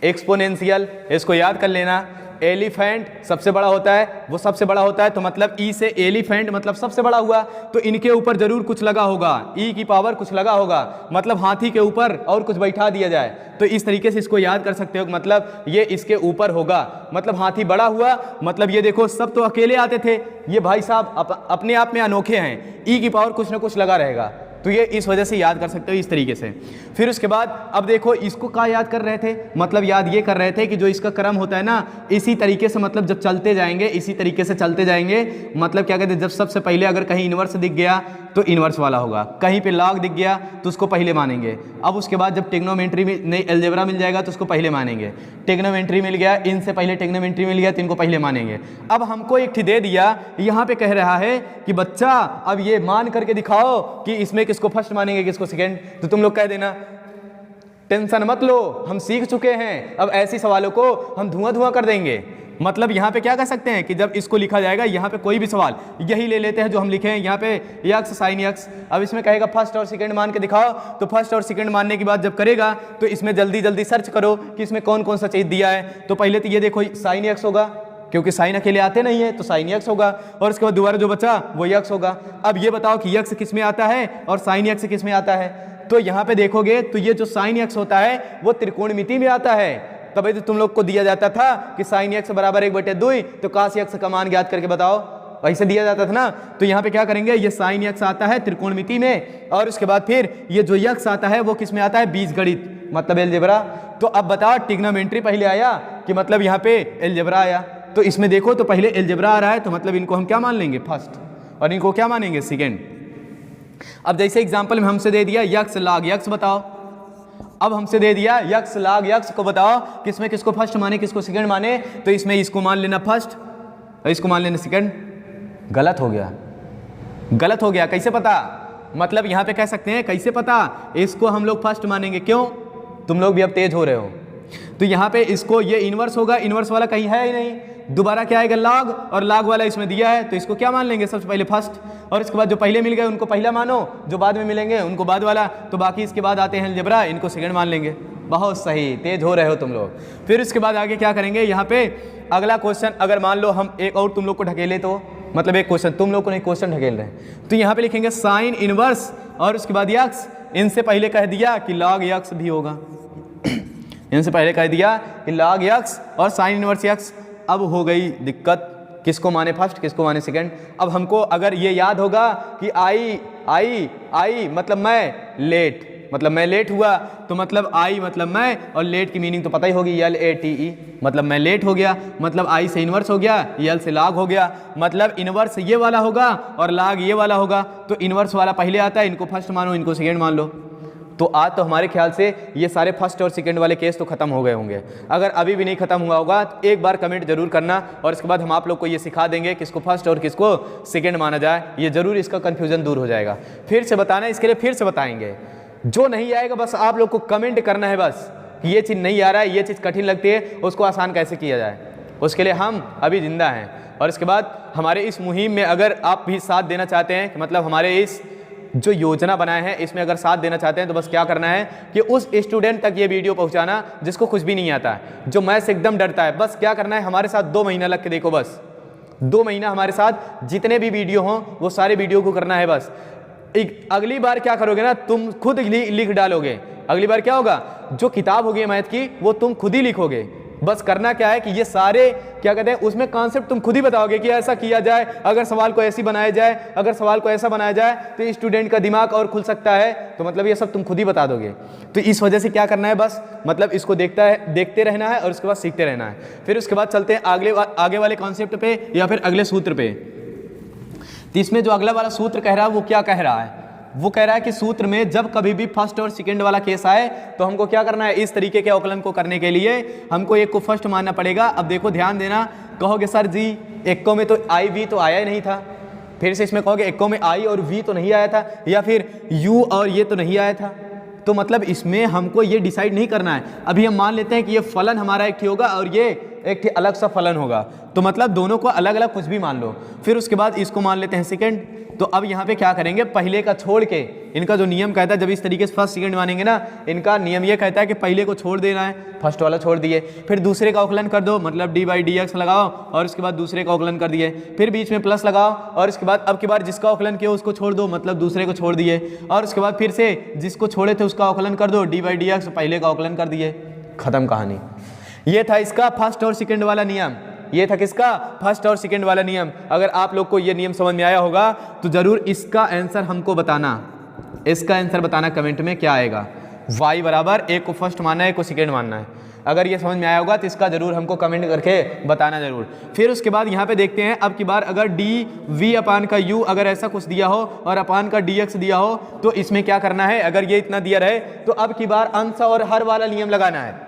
एक्सपोनेंशियल, इसको याद कर लेना। एलिफेंट सबसे बड़ा होता है, वो सबसे बड़ा होता है, तो मतलब ई से एलिफेंट मतलब सबसे बड़ा हुआ, तो इनके ऊपर जरूर कुछ लगा होगा, ई की पावर कुछ लगा होगा, मतलब हाथी के ऊपर और कुछ बैठा दिया जाए, तो इस तरीके से इसको याद कर सकते हो, मतलब ये इसके ऊपर होगा, मतलब हाथी बड़ा हुआ, मतलब ये देखो सब तो अकेले आते थे, ये भाई साहब अपने आप में अनोखे हैं, ई की पावर कुछ ना कुछ लगा रहेगा, तो ये इस वजह से याद कर सकते हो इस तरीके से। फिर उसके बाद अब देखो इसको क्या याद कर रहे थे, मतलब याद ये कर रहे थे कि जो इसका क्रम होता है ना, इसी तरीके से मतलब जब चलते जाएंगे इसी तरीके से चलते जाएंगे, मतलब क्या कहते हैं जब सबसे पहले अगर कहीं इन्वर्स दिख गया तो इन्वर्स वाला होगा, कहीं पे लॉग दिख गया तो उसको पहले मानेंगे। अब उसके बाद जब टेग्नोमेट्री में नहीं अलजेब्रा मिल जाएगा तो उसको पहले मानेंगे, टेग्नोमेट्री मिल गया, इनसे पहले टेग्नोमेट्री मिल गया तो इनको पहले मानेंगे। अब हमको एक दे दिया, यहाँ पे कह रहा है कि बच्चा अब ये मान करके दिखाओ कि इसमें किसको फर्स्ट मानेंगे किसको सेकेंड, तो तुम लोग कह देना टेंशन मत लो, हम सीख चुके हैं, अब ऐसी सवालों को हम धुआं धुआं कर देंगे। मतलब यहाँ पे क्या कर सकते हैं कि जब इसको लिखा जाएगा, यहाँ पे कोई भी सवाल यही ले लेते हैं जो हम लिखे हैं, यहाँ पे यक्स साइन यक्स। अब इसमें कहेगा फर्स्ट और सेकंड मान के दिखाओ, तो फर्स्ट और सेकंड मानने की बात जब करेगा तो इसमें जल्दी जल्दी सर्च करो कि इसमें कौन कौन सा चीज़ दिया है। तो पहले तो ये देखो साइन यक्स होगा, क्योंकि साइन अकेले आते नहीं है तो साइन यक्स होगा, और उसके बाद दोबारा जो बचा वो यक्स होगा। अब ये बताओ कि यक्स किस में आता है और साइन यक्स किस में आता है। तो यहाँ पे देखोगे तो ये जो साइन यक्स होता है वो त्रिकोणमिति में आता है। तभी तो तुम लोग को दिया जाता था कि साइन यक्स बराबर 1/2, तो कास यक्स का मान ज्ञात करके बताओ, वैसे दिया जाता था ना। तो यहाँ पे क्या करेंगे, ये साइन यक्स आता है त्रिकोणमिति में, और उसके बाद फिर ये जो यक्स आता है वो किस में आता है, बीजगणित मतलब एलजेब्रा। तो अब बताओ ट्रिग्नोमेट्री पहले आया कि मतलब यहाँ पे एलजेब्रा आया। तो इसमें देखो तो पहले एलजेब्रा आ रहा है, तो मतलब इनको हम क्या मान लेंगे, फर्स्ट, और इनको क्या मानेंगे, सेकेंड। अब जैसे एग्जाम्पल में हमसे दे दिया यक्स लॉग यक्स बताओ, अब हमसे दे दिया यक्स लॉग यक्स को बताओ किसमें किसको फर्स्ट माने किसको सेकंड माने। तो इसमें इसको मान लेना फर्स्ट और इसको मान लेना सेकंड। गलत हो गया, गलत हो गया। कैसे पता, मतलब यहाँ पे कह सकते हैं कैसे पता, इसको हम लोग फर्स्ट मानेंगे। क्यों, तुम लोग भी अब तेज हो रहे हो। तो यहाँ पे इसको ये इनवर्स होगा, इनवर्स वाला कहीं है ही नहीं, दोबारा क्या आएगा लॉग, और लॉग वाला इसमें दिया है तो इसको क्या मान लेंगे, सबसे पहले फर्स्ट, और इसके बाद जो पहले मिल गए उनको पहला मानो, जो बाद में मिलेंगे उनको बाद वाला, तो बाकी इसके बाद आते हैं अलजेब्रा, इनको सेकंड मान लेंगे। बहुत सही, तेज हो रहे हो तुम लोग। फिर इसके बाद आगे क्या करेंगे, यहाँ पे अगला क्वेश्चन, अगर मान लो हम एक और तुम लोग को ढकेले, तो मतलब एक क्वेश्चन तुम लोग को नहीं क्वेश्चन ढकेल रहे हैं, तो यहाँ पे लिखेंगे साइन इनवर्स और उसके बाद यक्स। इनसे पहले कह दिया कि लॉग यक्स भी होगा, इनसे पहले कह दिया कि लॉग यक्स और साइन इनवर्स यक्स। अब हो गई दिक्कत, किसको माने फर्स्ट किसको माने सेकंड। अब हमको अगर ये याद होगा कि आई मतलब मैं लेट, मतलब मैं लेट हुआ, तो मतलब आई मतलब मैं, और लेट की मीनिंग तो पता ही होगी, LATE, मतलब मैं लेट हो गया, मतलब आई से इनवर्स हो गया, L से लॉग हो गया, मतलब इनवर्स ये वाला होगा और लॉग ये वाला होगा। तो इनवर्स वाला पहले आता है, इनको फर्स्ट मानो इनको सेकंड मान लो। तो आज तो हमारे ख्याल से ये सारे फर्स्ट और सेकंड वाले केस तो खत्म हो गए होंगे। अगर अभी भी नहीं खत्म हुआ होगा तो एक बार कमेंट जरूर करना, और इसके बाद हम आप लोग को ये सिखा देंगे किसको फर्स्ट और किसको सेकंड माना जाए। ये जरूर इसका कन्फ्यूजन दूर हो जाएगा। फिर से बताना, इसके लिए फिर से बताएंगे। जो नहीं आएगा बस आप लोग को कमेंट करना है बस कि ये चीज़ नहीं आ रहा है, ये चीज़ कठिन लगती है, उसको आसान कैसे किया जाए, उसके लिए हम अभी जिंदा हैं। और इसके बाद हमारे इस मुहिम में अगर आप भी साथ देना चाहते हैं, कि मतलब हमारे इस जो योजना बनाए हैं इसमें अगर साथ देना चाहते हैं, तो बस क्या करना है कि उस स्टूडेंट तक ये वीडियो पहुंचाना जिसको कुछ भी नहीं आता है, जो मैथ्स एकदम डरता है। बस क्या करना है, हमारे साथ 2 महीना लग के देखो, बस 2 महीना हमारे साथ जितने भी वीडियो हों वो सारे वीडियो को करना है। बस अगली बार क्या करोगे ना, तुम खुद लिख डालोगे। अगली बार क्या होगा, जो किताब होगी मैथ की वो तुम खुद ही लिखोगे। बस करना क्या है कि ये सारे क्या कहते हैं उसमें कॉन्सेप्ट तुम खुद ही बताओगे कि ऐसा किया जाए, अगर सवाल को ऐसी बनाया जाए, अगर सवाल को ऐसा बनाया जाए तो स्टूडेंट का दिमाग और खुल सकता है। तो मतलब ये सब तुम खुद ही बता दोगे। तो इस वजह से क्या करना है, बस मतलब इसको देखते रहना है और उसके बाद सीखते रहना है। फिर उसके बाद चलते हैं आगे वाले कॉन्सेप्ट पे या फिर अगले सूत्र पे। तो इसमें जो अगला वाला सूत्र कह रहा है वो क्या कह रहा है, वो कह रहा है कि सूत्र में जब कभी भी फर्स्ट और सेकंड वाला केस आए तो हमको क्या करना है, इस तरीके के अवकलन को करने के लिए हमको एक को फर्स्ट मानना पड़ेगा। अब देखो ध्यान देना, कहोगे सर जी एक्को में तो आई वी तो आया ही नहीं था, फिर से इसमें कहोगे एक्को में आई और वी तो नहीं आया था, या फिर यू और ये तो नहीं आया था। तो मतलब इसमें हमको ये डिसाइड नहीं करना है। अभी हम मान लेते हैं कि ये फलन हमारा एक ही होगा और ये एक ही अलग सा फलन होगा, तो मतलब दोनों को अलग अलग कुछ भी मान लो। फिर उसके बाद इसको मान लेते हैं सेकंड। तो अब यहाँ पे क्या करेंगे, पहले का छोड़ के, इनका जो नियम कहता है जब इस तरीके से फर्स्ट सेकंड मानेंगे ना, इनका नियम ये कहता है कि पहले को छोड़ देना है, फर्स्ट वाला छोड़ दिए, फिर दूसरे का अवकलन कर दो, मतलब d/dx लगाओ और उसके बाद दूसरे का अवकलन कर दिए, फिर बीच में प्लस लगाओ और इसके बाद अब की बार जिसका अवकलन किया उसको छोड़ दो, मतलब दूसरे को छोड़ दिए, और उसके बाद फिर से जिसको छोड़े थे उसका अवकलन कर दो, d/dx पहले का अवकलन कर दिए, खत्म कहानी। ये था इसका फर्स्ट और सेकंड वाला नियम। ये था किसका, फर्स्ट और सेकंड वाला नियम। अगर आप लोग को ये नियम समझ में आया होगा तो जरूर इसका आंसर हमको बताना, इसका आंसर बताना कमेंट में क्या आएगा। y बराबर एक को फर्स्ट मानना है, एक को सेकंड मानना है। अगर ये समझ में आया होगा तो इसका जरूर हमको कमेंट करके बताना जरूर। फिर उसके बाद यहाँ पे देखते हैं, अब की बार अगर dv अपान का u अगर ऐसा कुछ दिया हो और अपान का dx दिया हो तो इसमें क्या करना है, अगर ये इतना दिया रहे तो अब की बार अंश और हर वाला नियम लगाना है।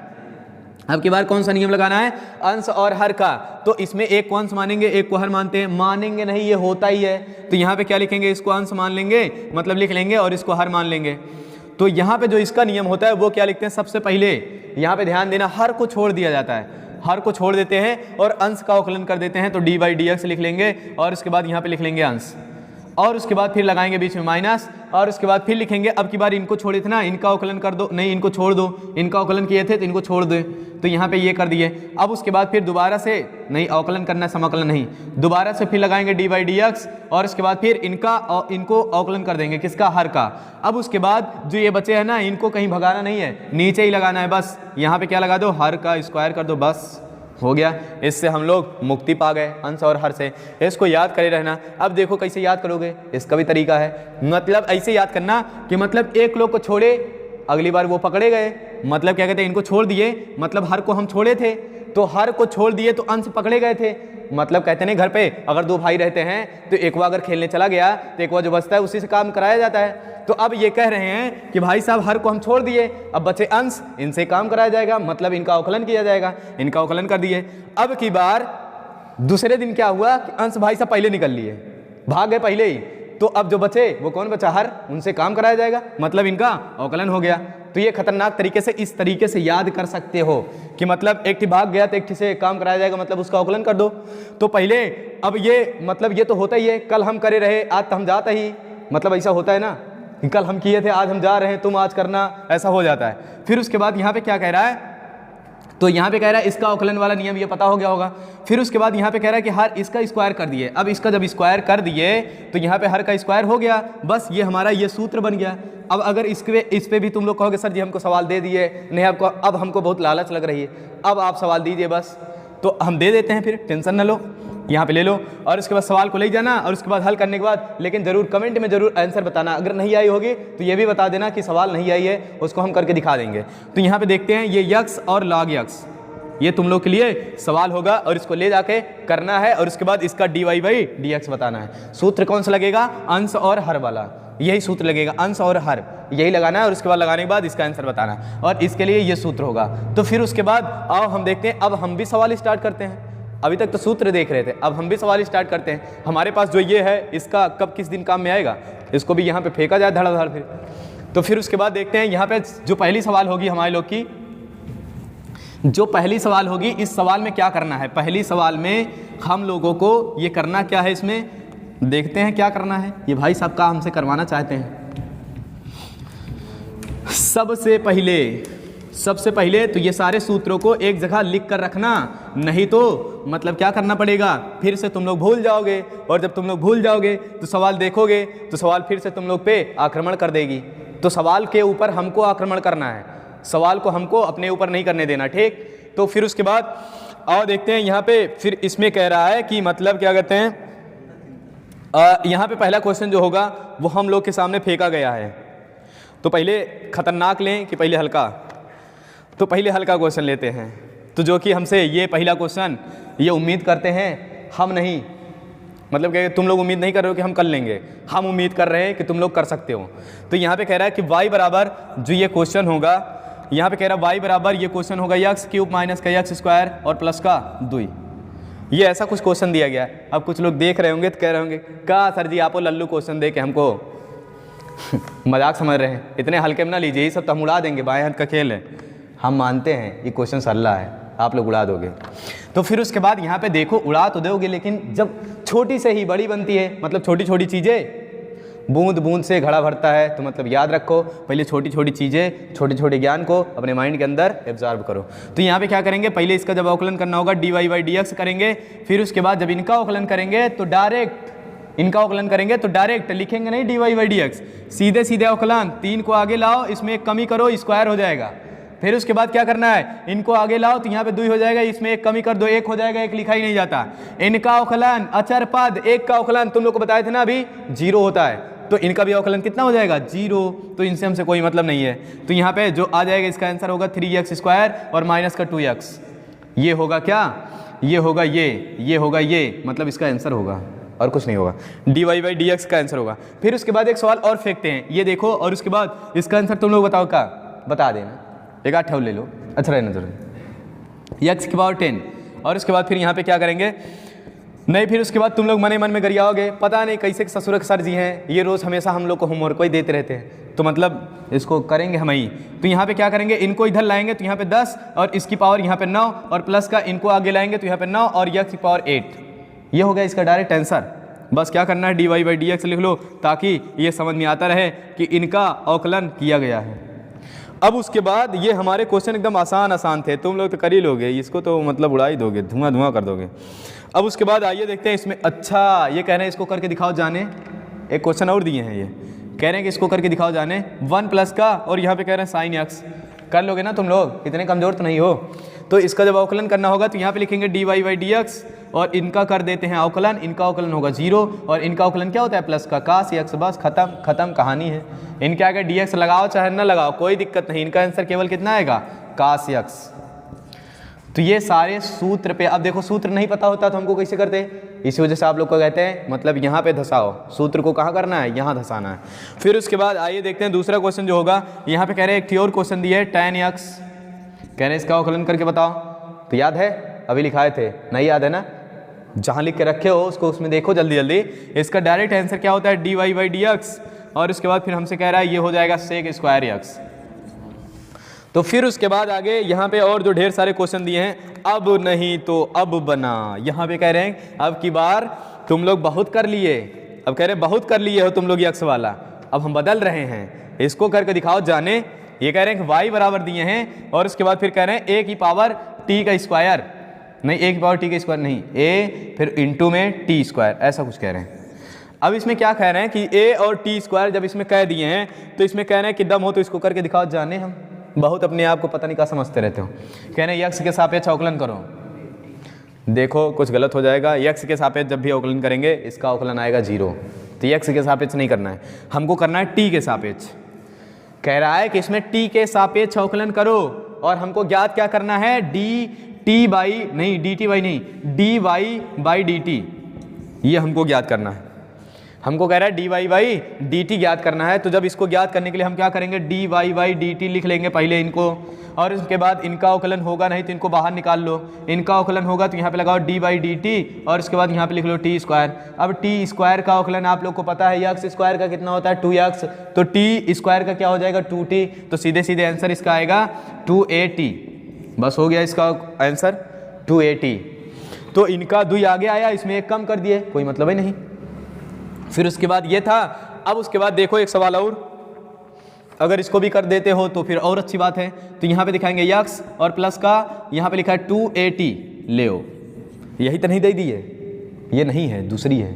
अब की बार कौन सा नियम लगाना है, अंश और हर का। तो इसमें एक को अंश मानेंगे, एक को हर मानते हैं, मानेंगे नहीं, ये होता ही है। तो यहाँ पे क्या लिखेंगे, इसको अंश मान लेंगे मतलब लिख लेंगे और इसको हर मान लेंगे। तो यहाँ पे जो इसका नियम होता है वो क्या लिखते हैं, सबसे पहले यहाँ पे ध्यान देना, हर को छोड़ दिया जाता है, हर को छोड़ देते हैं और अंश का अवकलन कर देते हैं, तो dy/dx लिख लेंगे और उसके बाद यहाँ पे लिख लेंगे अंश, और उसके बाद फिर लगाएंगे बीच में माइनस, और उसके बाद फिर लिखेंगे, अब की बार इनको छोड़े थे ना, इनका अवकलन कर दो, नहीं इनको छोड़ दो, इनका अवकलन किए थे तो इनको छोड़ दो, तो यहाँ पे ये कर दिए। अब उसके बाद फिर दोबारा से नहीं अवकलन करना, समाकलन नहीं, दोबारा से फिर लगाएंगे dy/dx और उसके बाद फिर इनको अवकलन कर देंगे, किसका, हर का। अब उसके बाद जो ये बचे हैं ना, इनको कहीं भगाना नहीं है, नीचे ही लगाना है, बस यहाँ पे क्या लगा दो, हर का स्क्वायर कर दो, बस हो गया। इससे हम लोग मुक्ति पा गए अंश और हर से। इसको याद करे रहना। अब देखो कैसे याद करोगे, इसका भी तरीका है, मतलब ऐसे याद करना कि मतलब एक लोग को छोड़े, अगली बार वो पकड़े गए, मतलब क्या कहते हैं, इनको छोड़ दिए, मतलब हर को हम छोड़े थे, तो हर को छोड़ दिए तो अंश पकड़े गए थे, मतलब कहते नहीं घर पे अगर दो भाई रहते हैं तो एक वो अगर खेलने चला गया तो एक वो जो बचता है उसी से काम कराया जाता है। तो अब ये कह रहे हैं कि भाई साहब हर को हम छोड़ दिए, अब बचे अंश, इनसे काम कराया जाएगा, मतलब इनका अवकलन किया जाएगा, इनका अवकलन कर दिए। अब की बार दूसरे दिन क्या हुआ कि अंश भाई साहब पहले निकल लिए, भाग गए पहले ही, तो अब जो बचे वो कौन बचा, हर, उनसे काम कराया जाएगा, मतलब इनका अवकलन हो गया। तो ये खतरनाक तरीके से इस तरीके से याद कर सकते हो कि मतलब एक भाग गया तो एक से काम कराया जाएगा, मतलब उसका अवकलन कर दो। तो पहले अब ये मतलब ये तो होता ही है, कल हम करे रहे आज तो हम जाता ही, मतलब ऐसा होता है ना, कल हम किए थे आज हम जा रहे हैं, तुम आज करना, ऐसा हो जाता है। फिर उसके बाद यहाँ पे क्या कह रहा है, तो यहाँ पे कह रहा है इसका अवकलन वाला नियम ये पता हो गया होगा। फिर उसके बाद यहाँ पे कह रहा है कि हर इसका स्क्वायर कर दिए, अब इसका जब स्क्वायर कर दिए तो यहाँ पे हर का स्क्वायर हो गया, बस ये हमारा ये सूत्र बन गया। अब अगर इस पे भी तुम लोग कहोगे सर जी हमको सवाल दे दिए, नहीं आपको अब हमको बहुत लालच लग रही है, अब आप सवाल दीजिए बस, तो हम दे देते हैं, फिर टेंशन न लो, यहाँ पे ले लो और उसके बाद सवाल को ले जाना और उसके बाद हल करने के बाद लेकिन ज़रूर कमेंट में ज़रूर आंसर बताना, अगर नहीं आई होगी तो ये भी बता देना कि सवाल नहीं आई है, उसको हम करके दिखा देंगे। तो यहाँ पे देखते हैं ये यक्स और लॉग यक्स, ये तुम लोग के लिए सवाल होगा और इसको ले जाके करना है और उसके बाद इसका dy/dx बताना है। सूत्र कौन सा लगेगा, अंश और हर वाला, यही सूत्र लगेगा, अंश और हर यही लगाना है और उसके बाद लगाने के बाद इसका आंसर बताना है और इसके लिए ये सूत्र होगा। तो फिर उसके बाद आओ हम देखते हैं, अब हम भी सवाल स्टार्ट करते हैं, अभी तक तो सूत्र देख रहे थे, अब हम भी सवाल स्टार्ट करते हैं। हमारे पास जो ये है इसका कब किस दिन काम में आएगा, इसको भी यहाँ पे फेंका जाए धड़ाधड़ फिर। तो फिर उसके बाद देखते हैं यहाँ पे जो पहली सवाल होगी हमारे लोग की, जो पहली सवाल होगी, इस सवाल में क्या करना है, पहली सवाल में हम लोगों को ये करना क्या है, इसमें देखते हैं क्या करना है, ये भाई साहब का हमसे करवाना चाहते हैं। सबसे पहले तो ये सारे सूत्रों को एक जगह लिख कर रखना, नहीं तो मतलब क्या करना पड़ेगा, फिर से तुम लोग भूल जाओगे और जब तुम लोग भूल जाओगे तो सवाल देखोगे तो सवाल फिर से तुम लोग पे आक्रमण कर देगी। तो सवाल के ऊपर हमको आक्रमण करना है, सवाल को हमको अपने ऊपर नहीं करने देना, ठीक। तो फिर उसके बाद आओ देखते हैं यहाँ पे, फिर इसमें कह रहा है कि मतलब क्या कहते हैं, यहाँ पे पहला क्वेश्चन जो होगा वो हम लोग के सामने फेंका गया है। तो पहले खतरनाक लें कि पहले हल्का, तो पहले हल्का क्वेश्चन लेते हैं। तो जो कि हमसे ये पहला क्वेश्चन ये उम्मीद करते हैं हम नहीं, मतलब कि तुम लोग उम्मीद नहीं कर रहे हो कि हम कर लेंगे, हम उम्मीद कर रहे हैं कि तुम लोग कर सकते हो। तो यहाँ पे कह रहा है कि y बराबर जो ये क्वेश्चन होगा, यहाँ पे कह रहा है y बराबर ये क्वेश्चन होगा x³ माइनस का x² और प्लस का 2। ये ऐसा कुछ क्वेश्चन दिया गया है। अब कुछ लोग देख रहे होंगे तो कह रहे होंगे का सर जी आप लल्लू क्वेश्चन दे के हमको मजाक समझ रहे हैं, इतने हल्के में ना लीजिए, ये सब तो हम उड़ा देंगे, बाएं हाथ का खेल है, हम मानते हैं ये क्वेश्चन सरला है, आप लोग उड़ा दोगे। तो फिर उसके बाद यहाँ पे देखो उड़ा तो दोगे, लेकिन जब छोटी से ही बड़ी बनती है, मतलब छोटी छोटी चीज़ें, बूंद बूंद से घड़ा भरता है, तो मतलब याद रखो पहले छोटी छोटी चीज़ें, छोटे छोटे ज्ञान को अपने माइंड के अंदर एब्जॉर्ब करो। तो यहाँ पे क्या करेंगे, पहले इसका जब अवकलन करना होगा dy/dx करेंगे, फिर उसके बाद जब इनका अवकलन करेंगे तो डायरेक्ट लिखेंगे नहीं dy/dx, सीधे सीधे अवकलन, 3 को आगे लाओ, इसमें एक कमी करो, स्क्वायर हो जाएगा। फिर उसके बाद क्या करना है, इनको आगे लाओ तो यहाँ पे 2 हो जाएगा, इसमें एक कमी कर दो, 1 हो जाएगा, 1 लिखा ही नहीं जाता। इनका अवकलन अचर पद 1 का अवकलन तुम लोग को बताए थे ना अभी 0 होता है, तो इनका भी अवकलन कितना हो जाएगा 0, तो इनसे हमसे कोई मतलब नहीं है। तो यहाँ पे जो आ जाएगा इसका आंसर होगा 3x² और माइनस का 2x, ये होगा क्या, ये होगा ये होगा ये, मतलब इसका आंसर होगा और कुछ नहीं होगा, dy/dx का आंसर होगा। फिर उसके बाद एक सवाल और फेंकते हैं, ये देखो, और उसके बाद इसका आंसर तुम लोग बताओ, क्या बता देना, एक आठ ले लो, अच्छा रहना जरूर, x⁻10। और उसके बाद फिर यहाँ पे क्या करेंगे, नहीं, फिर उसके बाद तुम लोग मन ही मन में गरियाओगे, पता नहीं कैसे ससुर सर जी हैं, ये रोज़ हमेशा हम लोग को होमवर्क ही देते रहते हैं, तो मतलब इसको करेंगे हम ही। तो यहाँ पे क्या करेंगे, इनको इधर लाएंगे तो यहाँ पे 10 और इसकी पावर यहाँ पे 9 और प्लस का इनको आगे लाएंगे तो यहाँ पे 9 और यक्स की पावर 8। ये हो गया इसका डायरेक्ट आंसर। बस क्या करना है, dy/dx लिख लो ताकि ये समझ में आता रहे कि इनका अवकलन किया गया है। अब उसके बाद ये हमारे क्वेश्चन एकदम आसान थे, तुम लोग तो कर ही लोगे, इसको तो मतलब उड़ा ही दोगे, धुआं कर दोगे। अब उसके बाद आइए देखते हैं इसमें। अच्छा, ये कह रहे हैं इसको करके दिखाओ जाने, एक क्वेश्चन और दिए हैं, ये कह रहे हैं कि इसको करके दिखाओ जाने 1 प्लस का, और यहाँ पे कह रहे हैं साइन x। कर लोगे ना तुम लोग, इतने कमज़ोर तो नहीं हो। तो इसका जब अवकलन करना होगा तो यहाँ पे लिखेंगे dy/dx और इनका कर देते हैं अवकलन, इनका अवकलन होगा 0 और इनका अवकलन क्या होता है प्लस का cos x। बस खत्म कहानी है। इनके आगे dx लगाओ चाहे ना लगाओ कोई दिक्कत नहीं, इनका आंसर केवल कितना आएगा cos x। तो ये सारे सूत्र पे, अब देखो सूत्र नहीं पता होता तो हमको कैसे करते, इसी वजह से आप लोग को कहते हैं मतलब यहाँ पे धसाओ, सूत्र को कहाँ करना है, यहाँ धसाना है। फिर उसके बाद आइए देखते हैं दूसरा क्वेश्चन जो होगा। यहाँ पे कह रहे हैं एक और क्वेश्चन दिए tan x, कह रहे हैं इसका अवकलन करके बताओ। तो याद है, अभी लिखाए थे, नहीं याद है ना, जहाँ लिख के रखे हो उसको उसमें देखो जल्दी। इसका डायरेक्ट आंसर क्या होता है dy/dx और उसके बाद फिर हमसे कह रहा है ये हो जाएगा sec² x। तो फिर उसके बाद आगे यहाँ पे और जो ढेर सारे क्वेश्चन दिए हैं, अब नहीं तो अब बना। यहाँ पे कह रहे हैं अब की बार तुम लोग बहुत कर लिए, अब कह रहे हैं बहुत कर लिए हो तुम लोग x वाला, अब हम बदल रहे हैं, इसको करके दिखाओ जाने। ये कह रहे हैं कि y बराबर दिए हैं और उसके बाद फिर कह रहे हैं a की पावर t का स्क्वायर, नहीं a की पावर t का स्क्वायर नहीं, a फिर इंटू में t स्क्वायर, ऐसा कुछ कह रहे हैं। अब इसमें क्या कह रहे हैं कि a और t स्क्वायर जब इसमें कह दिए हैं तो इसमें कह रहे हैं कि दम हो तो इसको करके दिखाओ जाने। हम बहुत अपने आप को पता नहीं क्या समझते रहते हो। कह रहे हैं x के सापेक्ष अवकलन करो, देखो कुछ गलत हो जाएगा। x के सापेक्ष जब भी अवकलन करेंगे इसका अवकलन आएगा 0, तो x के सापेक्ष नहीं करना है, हमको करना है t के सापेक्ष। कह रहा है कि इसमें t के सापेक्ष अवकलन करो और हमको ज्ञात क्या करना है, dy/dt, ये हमको ज्ञात करना है। हमको कह रहा है dy/dt ज्ञात करना है। तो जब इसको ज्ञात करने के लिए हम क्या करेंगे, dy/dt लिख लेंगे पहले इनको, और उसके बाद इनका अवकलन होगा नहीं तो इनको बाहर निकाल लो, इनका अवकलन होगा तो यहाँ पे लगाओ dy/dt और उसके बाद यहाँ पे लिख लो t स्क्वायर। अब t स्क्वायर का अवकलन आप लोग को पता है, x स्क्वायर का कितना होता है 2x, तो t स्क्वायर का क्या हो जाएगा 2t, तो सीधे सीधे आंसर इसका आएगा 2at। बस हो गया इसका आंसर 2at। तो इनका 2 आगे आया, इसमें 1 कम कर दिए, कोई मतलब ही नहीं। फिर उसके बाद ये था। अब उसके बाद देखो एक सवाल और, अगर इसको भी कर देते हो तो फिर और अच्छी बात है। तो यहाँ पे दिखाएंगे x और प्लस का यहाँ पे लिखा है 2at, ले ओ, यही तो नहीं दे दी है, ये नहीं है, दूसरी है।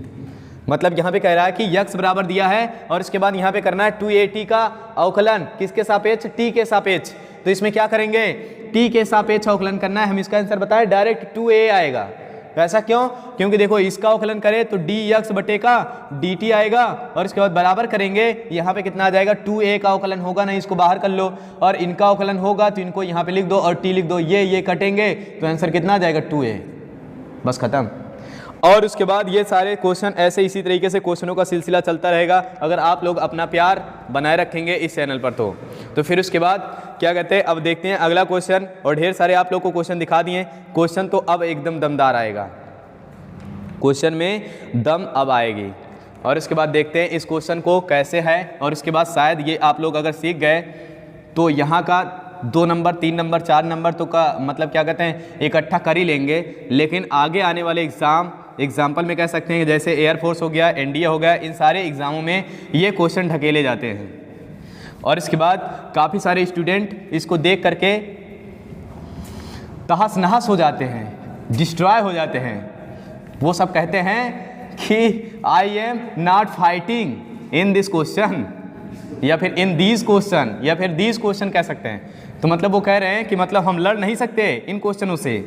मतलब यहाँ पे कह रहा है कि x बराबर दिया है और इसके बाद यहाँ पे करना है 2at का अवकलन किसके सापेक्ष, t के सापेक्ष। तो इसमें क्या करेंगे, t के सापेक्ष अवकलन करना है। हम इसका आंसर बताएं, डायरेक्ट 2a आएगा। ऐसा क्यों, क्योंकि देखो इसका अवकलन करें तो dx बटे का dt आएगा और इसके बाद बराबर करेंगे, यहाँ पे कितना आ जाएगा 2a का अवकलन होगा नहीं, इसको बाहर कर लो, और इनका अवकलन होगा तो इनको यहाँ पे लिख दो और t लिख दो, ये कटेंगे तो आंसर कितना आ जाएगा 2a। बस खत्म। और उसके बाद ये सारे क्वेश्चन ऐसे इसी तरीके से क्वेश्चनों का सिलसिला चलता रहेगा अगर आप लोग अपना प्यार बनाए रखेंगे इस चैनल पर। तो फिर उसके बाद क्या कहते हैं, अब देखते हैं अगला क्वेश्चन। और ढेर सारे आप लोग को क्वेश्चन दिखा दिए, क्वेश्चन तो अब एकदम दमदार आएगा, क्वेश्चन में दम अब आएगी। और इसके बाद देखते हैं इस क्वेश्चन को कैसे है। और इसके बाद शायद ये आप लोग अगर सीख गए तो यहाँ का 2 नंबर 3 नंबर 4 नंबर तो का मतलब क्या कहते हैं इकट्ठा कर ही लेंगे। लेकिन आगे आने वाले एग्जाम्पल में कह सकते हैं जैसे एयरफोर्स हो गया, एनडीए हो गया, इन सारे एग्ज़ामों में ये क्वेश्चन ढकेले जाते हैं। और इसके बाद काफ़ी सारे स्टूडेंट इसको देख करके तहस नहस हो जाते हैं, डिस्ट्रॉय हो जाते हैं। वो सब कहते हैं कि I am not fighting in this question, या फिर इन दीज क्वेश्चन, या फिर दीज क्वेश्चन कह सकते हैं। तो मतलब वो कह रहे हैं कि मतलब हम लड़ नहीं सकते इन क्वेश्चनों से,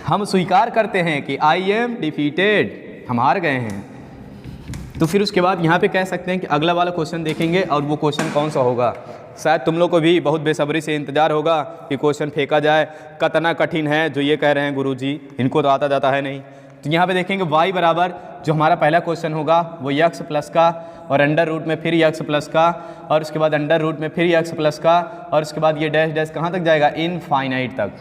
हम स्वीकार करते हैं कि आई एम डिफीटेड, हम हार गए हैं। तो फिर उसके बाद यहाँ पे कह सकते हैं कि अगला वाला क्वेश्चन देखेंगे और वो क्वेश्चन कौन सा होगा। शायद तुम लोग को भी बहुत बेसब्री से इंतज़ार होगा कि क्वेश्चन फेंका जाए, कितना कठिन है जो ये कह रहे हैं गुरुजी, इनको तो आता जाता है नहीं। तो यहाँ पे देखेंगे y बराबर जो हमारा पहला क्वेश्चन होगा वो x प्लस का और अंडर रूट में फिर x प्लस का और उसके बाद अंडर रूट में फिर x प्लस का और उसके बाद ये डैश डैश कहाँ तक जाएगा, इनफाइनाइट तक।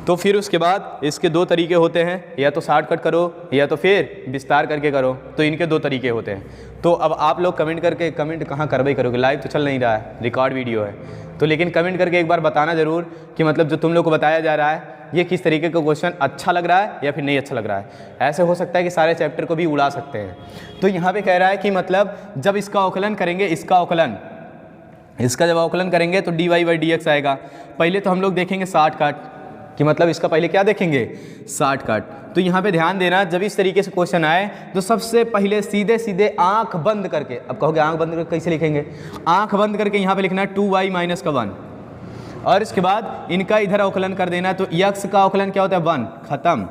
तो फिर उसके बाद इसके दो तरीके होते हैं, या तो शॉर्टकट करो या तो फिर विस्तार करके करो, तो इनके दो तरीके होते हैं। तो अब आप लोग कमेंट करके, कमेंट कहाँ करवाई करोगे, लाइव तो चल नहीं रहा है, रिकॉर्ड वीडियो है, तो लेकिन कमेंट करके एक बार बताना ज़रूर कि मतलब जो तुम लोग को बताया जा रहा है ये किस तरीके का क्वेश्चन अच्छा लग रहा है या फिर नहीं अच्छा लग रहा है। ऐसे हो सकता है कि सारे चैप्टर को भी उड़ा सकते हैं। तो यहाँ पे कह रहा है कि मतलब जब इसका अवकलन करेंगे, इसका जब अवकलन करेंगे तो dy बाई डी एक्स आएगा। पहले तो हम लोग देखेंगे शॉर्टकट कि मतलब इसका पहले क्या देखेंगे, शॉर्टकट। तो यहाँ पे ध्यान देना, जब इस तरीके से क्वेश्चन आए तो सबसे पहले सीधे सीधे आंख बंद करके, अब कहोगे आंख बंद करके कैसे लिखेंगे, आंख बंद करके यहाँ पे लिखना है 2y माइनस का 1, और इसके बाद इनका इधर अवकलन कर देना। तो यक्स का अवकलन क्या होता है 1, खत्म।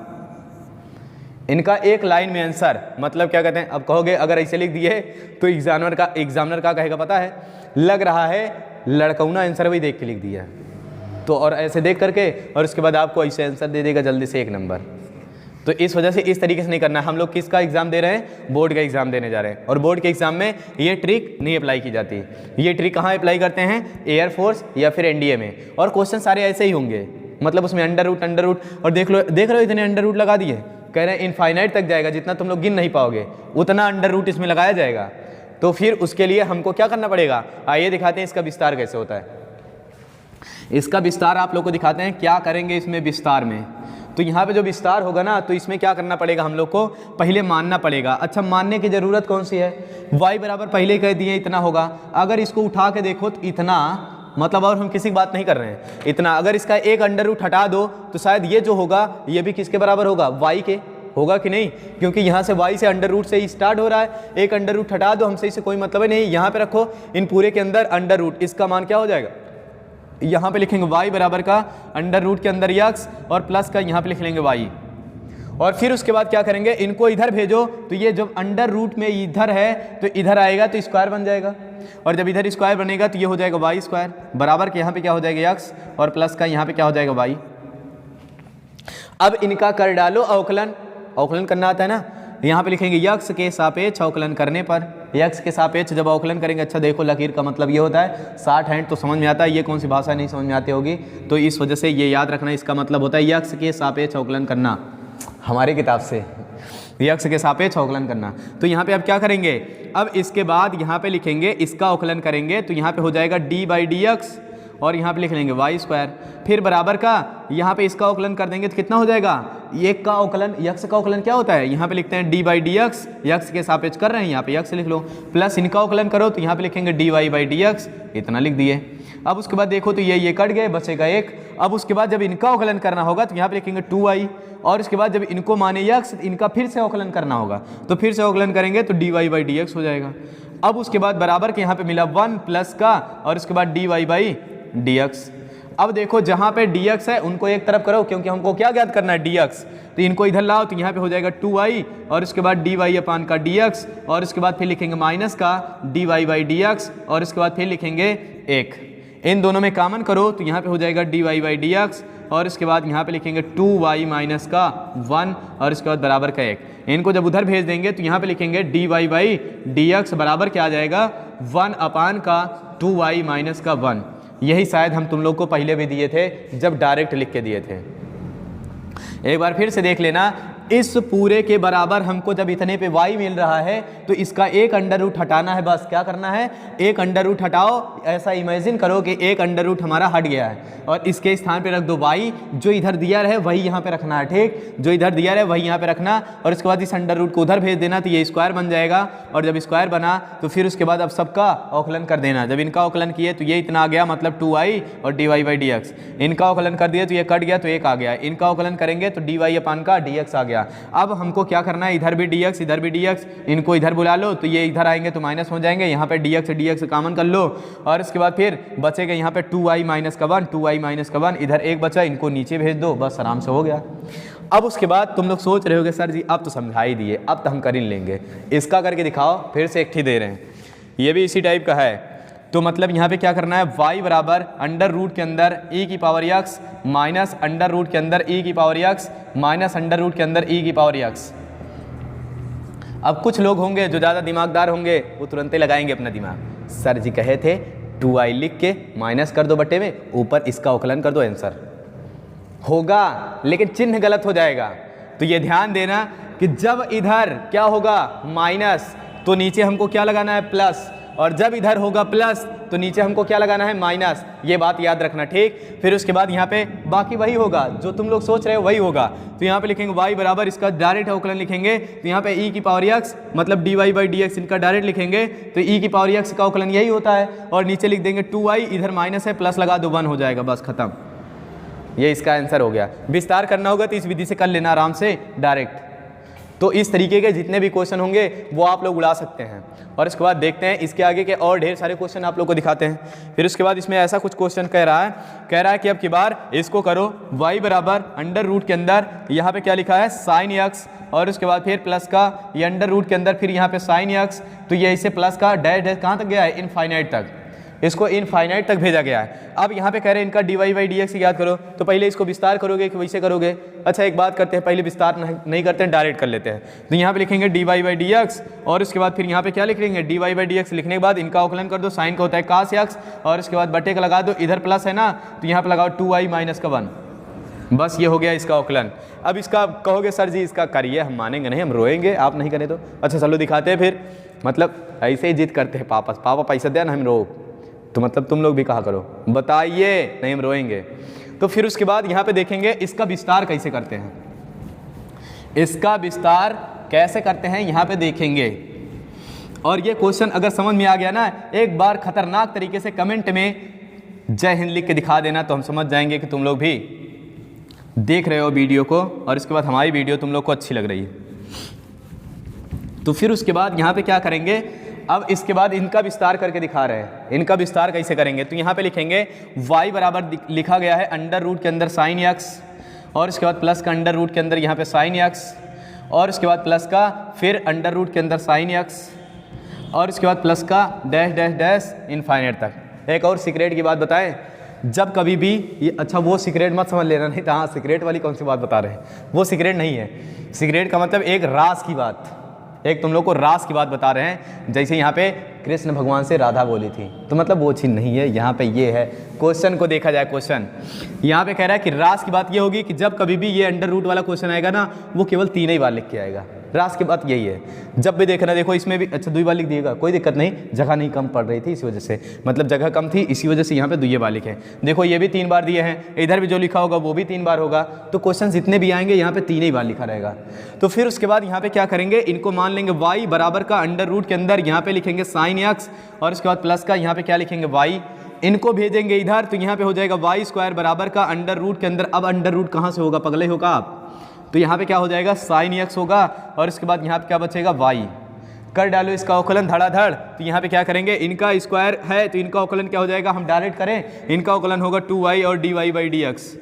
इनका एक लाइन में आंसर, मतलब क्या कहते हैं। अब कहोगे अगर ऐसे लिख दिए तो एग्जामिनर का कहेगा पता है, लग रहा है लड़कौना आंसर वही देख के लिख दिया, तो और ऐसे देख करके और उसके बाद आपको ऐसे आंसर दे देगा जल्दी से 1 नंबर। तो इस वजह से इस तरीके से नहीं करना है। हम लोग किसका एग्जाम दे रहे हैं, बोर्ड का एग्जाम देने जा रहे हैं, और बोर्ड के एग्जाम में ये ट्रिक नहीं अप्लाई की जाती। ये ट्रिक कहाँ अप्लाई करते हैं, एयरफोर्स या फिर एनडीए में, और क्वेश्चन सारे ऐसे ही होंगे, मतलब उसमें अंडर रूट, और देख लो इतने अंडर रूट लगा दिए, कह रहे हैं इनफाइनाइट तक जाएगा, जितना तुम लोग गिन नहीं पाओगे उतना अंडर रूट इसमें लगाया जाएगा। तो फिर उसके लिए हमको क्या करना पड़ेगा, आइए दिखाते हैं इसका विस्तार कैसे होता है। इसका विस्तार आप लोग को दिखाते हैं, क्या करेंगे इसमें विस्तार में। तो यहाँ पे जो विस्तार होगा ना, तो इसमें क्या करना पड़ेगा, हम लोग को पहले मानना पड़ेगा। अच्छा, मानने की ज़रूरत कौन सी है, y बराबर पहले कह दिए इतना होगा, अगर इसको उठा के देखो तो इतना, मतलब और हम किसी की बात नहीं कर रहे हैं, इतना। अगर इसका एक अंडर रूट हटा दो तो शायद ये जो होगा ये भी किसके बराबर होगा, y के होगा कि नहीं, क्योंकि यहाँ से y से अंडर रूट से ही स्टार्ट हो रहा है। एक अंडर रूट हटा दो, हमसे इसे कोई मतलब ही नहीं, यहाँ पे रखो इन पूरे के अंदर अंडर रूट, इसका मान क्या हो जाएगा, यहाँ पे लिखेंगे y बराबर का अंडर रूट के अंदर x और प्लस का यहाँ पे लिख लेंगे y। और फिर उसके बाद क्या करेंगे, इनको इधर भेजो, तो ये जब अंडर रूट में इधर है तो इधर आएगा तो स्क्वायर बन जाएगा, और जब इधर स्क्वायर बनेगा तो ये हो जाएगा y स्क्वायर बराबर के यहाँ पे क्या हो जाएगा x और प्लस का यहाँ पे क्या हो जाएगा y। अब इनका कर डालो अवकलन, अवकलन करना आता है ना, यहाँ पे लिखेंगे यक्स के सापेक्ष अवकलन करने पर, यक्स के सापेक्ष जब अवकलन करेंगे। अच्छा देखो लकीर का मतलब ये होता है, 60 हैंड तो समझ में आता है, ये कौन सी भाषा नहीं समझ में आती होगी, तो इस वजह से ये याद रखना, इसका मतलब होता है यक्स के सापेक्ष अवकलन करना, हमारी किताब से यक्स के सापेक्ष अवकलन करना। तो यहाँ पे अब क्या करेंगे, अब इसके बाद यहाँ पे लिखेंगे इसका अवकलन करेंगे, तो यहाँ पे हो जाएगा डी बाई डी एक्स और यहाँ पे लिख लेंगे वाई स्क्वायर, फिर बराबर का यहाँ पे इसका अवकलन कर देंगे तो कितना हो जाएगा, एक का अवकलन, यक्स का अवकलन क्या होता है, यहाँ पे लिखते हैं D by d x, x के सापेक्ष कर रहे हैं यहाँ पे यक्स लिख लो, प्लस इनका अवकलन करो तो यहाँ पे लिखेंगे d y by d x, इतना लिख दिए। अब उसके बाद देखो तो ये कट गए, बचेगा 1। अब उसके बाद जब इनका अवकलन करना होगा तो यहाँ पे लिखेंगे 2y, और इसके बाद जब इनको माने यक्स इनका फिर से अवकलन करना होगा, तो फिर से अवकलन करेंगे तो d y by d x हो जाएगा। अब उसके बाद बराबर के यहाँ पे मिला 1 प्लस का और उसके बाद d y by d x. अब देखो जहाँ पे dx है उनको एक तरफ करो, क्योंकि हमको क्या ज्ञात करना है dx, तो इनको इधर लाओ तो यहाँ पे हो जाएगा 2y और उसके बाद dy अपान का dx, और उसके बाद फिर लिखेंगे माइनस का dy बाई dx, और उसके बाद फिर लिखेंगे 1। इन दोनों में कॉमन करो तो यहाँ पे हो जाएगा dy बाई dx, और इसके बाद यहाँ पे लिखेंगे 2y माइनस का 1 और इसके बाद बराबर का 1। इनको जब उधर भेज देंगे तो यहाँ पे लिखेंगे dy बाई dx बराबर क्या आ जाएगा 1 अपान का 2y माइनस का 1। यही शायद हम तुम लोग को पहले भी दिए थे जब डायरेक्ट लिख के दिए थे। एक बार फिर से देख लेना, इस पूरे के बराबर हमको जब इतने पे y मिल रहा है तो इसका एक अंडर रूट हटाना है, बस क्या करना है, एक अंडर रूट हटाओ। ऐसा इमेजिन करो कि एक अंडर रूट हमारा हट गया है और इसके स्थान पे रख दो y, जो इधर दिया रहे वही यहाँ पे रखना है, ठीक, जो इधर दिया रहे वही यहाँ पे रखना, और इसके बाद इस अंडर रूट को उधर भेज देना तो ये स्क्वायर बन जाएगा, और जब स्क्वायर बना तो फिर उसके बाद अब सबका अवकलन कर देना। जब इनका अवकलन किए तो ये इतना आ गया, मतलब 2y और dy बाई dx। इनका अवकलन कर दिए तो ये कट गया तो 1 आ गया, इनका अवकलन करेंगे तो dy अपान का dx आ गया। अब हमको क्या करना है, इधर भी dx इधर भी dx, इनको इधर बुला लो तो ये इधर आएंगे तो माइनस हो जाएंगे, यहाँ पे dx कॉमन कर लो, और इसके बाद फिर बचेगा यहाँ पे 2y माइनस का 1, 2y माइनस का 1, इधर 1 बचा, इनको नीचे भेज दो, बस आराम से हो गया। अब उसके बाद तुम लोग सोच रहे होगे सर जी अब तो समझा ही दिए, अब तो हम कर ही लेंगे, इसका करके दिखाओ। फिर से एक ही दे रहे हैं, ये भी इसी टाइप का है। तो मतलब यहाँ पे क्या करना है, y बराबर अंडर रूट के अंदर e की power x minus under root के अंदर e की power x minus under root के अंदर e की पावर x। अब कुछ लोग होंगे जो ज़्यादा दिमागदार होंगे वो तुरंत लगाएंगे अपना दिमाग, सर जी कहे थे 2y लिख के माइनस कर दो बट्टे में, ऊपर इसका अवकलन कर दो आंसर। होगा, लेकिन चिन्ह गलत हो जाएगा। तो ये ध्यान देना कि जब इधर क्या होगा माइनस, तो नीचे हमको क्या लगाना है प्लस, और जब इधर होगा प्लस तो नीचे हमको क्या लगाना है माइनस। ये बात याद रखना, ठीक। फिर उसके बाद यहाँ पे बाकी वही होगा जो तुम लोग सोच रहे हो, वही होगा। तो यहाँ पे लिखेंगे y बराबर, इसका डायरेक्ट अवकलन लिखेंगे तो यहाँ पे e की पावर x मतलब dy बाई dx, इनका डायरेक्ट लिखेंगे तो e की पावर x का अवकलन यही होता है। और नीचे लिख देंगे 2y, इधर माइनस है, प्लस लगा दो 1 हो जाएगा, बस खत्म। ये इसका आंसर हो गया। विस्तार करना होगा तो इस विधि से कर लेना आराम से डायरेक्ट। तो इस तरीके के जितने भी क्वेश्चन होंगे वो आप लोग उड़ा सकते हैं। और इसके बाद देखते हैं इसके आगे के और ढेर सारे क्वेश्चन आप लोग को दिखाते हैं। फिर उसके बाद इसमें ऐसा कुछ क्वेश्चन कह रहा है कि अब की बार इसको करो y बराबर अंडर रूट के अंदर, यहाँ पे क्या लिखा है साइन x, और उसके बाद फिर प्लस का ये अंडर रूट के अंदर, फिर यहाँ पे साइन x, तो ये इसे प्लस का डैश डैश कहाँ तक गया है इनफाइनाइट तक, इसको इनफाइनाइट तक भेजा गया है। अब यहाँ पे कह रहे हैं इनका dy बाई dx याद करो, तो पहले इसको विस्तार करोगे कि वैसे करोगे। अच्छा एक बात करते हैं, पहले विस्तार नहीं करते हैं, डायरेक्ट कर लेते हैं। तो यहाँ पे लिखेंगे dy बाई dx, और उसके बाद फिर यहाँ पे क्या लिख लेंगे dy बाई dx लिखने के बाद इनका अवकलन कर दो, साइन का होता है कास x, और उसके बाद बटे का लगा दो, इधर प्लस है ना तो यहाँ पे लगाओ 2y माइनस का 1, बस ये हो गया इसका अवकलन। अब इसका कहोगे सर जी इसका करिए, हम मानेंगे नहीं, हम रोएंगे आप नहीं करें तो। अच्छा चलो दिखाते हैं फिर, मतलब ऐसे ही जिद करते हैं पापा पैसा दे ना हम रो, तो मतलब तुम लोग भी कहा करो बताइए नहीं हम रोएंगे। तो फिर उसके बाद यहाँ पे देखेंगे इसका विस्तार कैसे करते हैं, इसका विस्तार कैसे करते हैं यहाँ पे देखेंगे। और ये क्वेश्चन अगर समझ में आ गया ना, एक बार खतरनाक तरीके से कमेंट में जय हिंद लिख के दिखा देना, तो हम समझ जाएंगे कि तुम लोग भी देख रहे हो वीडियो को, और इसके बाद हमारी वीडियो तुम लोग को अच्छी लग रही है। तो फिर उसके बाद यहाँ पे क्या करेंगे, अब इसके बाद इनका विस्तार करके दिखा रहे हैं। इनका विस्तार कैसे करेंगे, तो यहाँ पे लिखेंगे y बराबर लिखा गया है अंडर रूट के अंदर साइन x, और इसके बाद प्लस का अंडर रूट के अंदर यहाँ पे साइन x, और इसके बाद प्लस का फिर अंडर रूट के अंदर साइन x, और इसके बाद प्लस का डैश डैश डैश इनफाइनाइट तक। एक और सीक्रेट की बात बताएं, जब कभी भी ये, अच्छा वो सीक्रेट मत समझ लेना, नहीं तो हाँ सीक्रेट वाली कौन सी बात बता रहे हैं, वो सीक्रेट नहीं है। सीक्रेट का मतलब एक राज की बात, एक तुम लोग को रास की बात बता रहे हैं। जैसे यहाँ पे कृष्ण भगवान से राधा बोली थी, तो मतलब वो चीज़ नहीं है, यहाँ पे ये है। क्वेश्चन को देखा जाए, क्वेश्चन यहाँ पे कह रहा है कि रास की बात ये होगी कि जब कभी भी ये अंडर रूट वाला क्वेश्चन आएगा ना, वो केवल 3 ही बार लिख के आएगा। रास की बात यही है, जब भी देखना, देखो इसमें भी अच्छा 2 बार लिख दिएगा, कोई दिक्कत नहीं, जगह नहीं कम पड़ रही थी इसी वजह से, मतलब जगह कम थी इसी वजह से यहाँ पे 2 बार लिखे। देखो ये भी 3 बार दिए हैं, इधर भी जो लिखा होगा वो भी 3 बार होगा, तो क्वेश्चन जितने भी आएंगे यहाँ पे 3 ही बार लिखा रहेगा। तो फिर उसके बाद यहाँ पे क्या करेंगे, इनको मान लेंगे y बराबर का अंडर रूट के अंदर यहाँ पे लिखेंगे साइन x, और उसके बाद प्लस का यहाँ पे क्या लिखेंगे y, इनको भेजेंगे इधर, तो यहाँ पे हो जाएगा y स्क्वायर बराबर का अंडर रूट के अंदर। अब अंडर रूट कहाँ से होगा, पगले होगा आप, तो यहाँ पे क्या हो जाएगा साइन x होगा, और इसके बाद यहाँ पे क्या बचेगा y। कर डालो इसका अवकलन धड़ाधड़, तो यहाँ पे क्या करेंगे, इनका स्क्वायर है तो इनका अवकलन क्या हो जाएगा, हम डायरेक्ट करें, इनका अवकलन होगा 2y और dy बाई dx।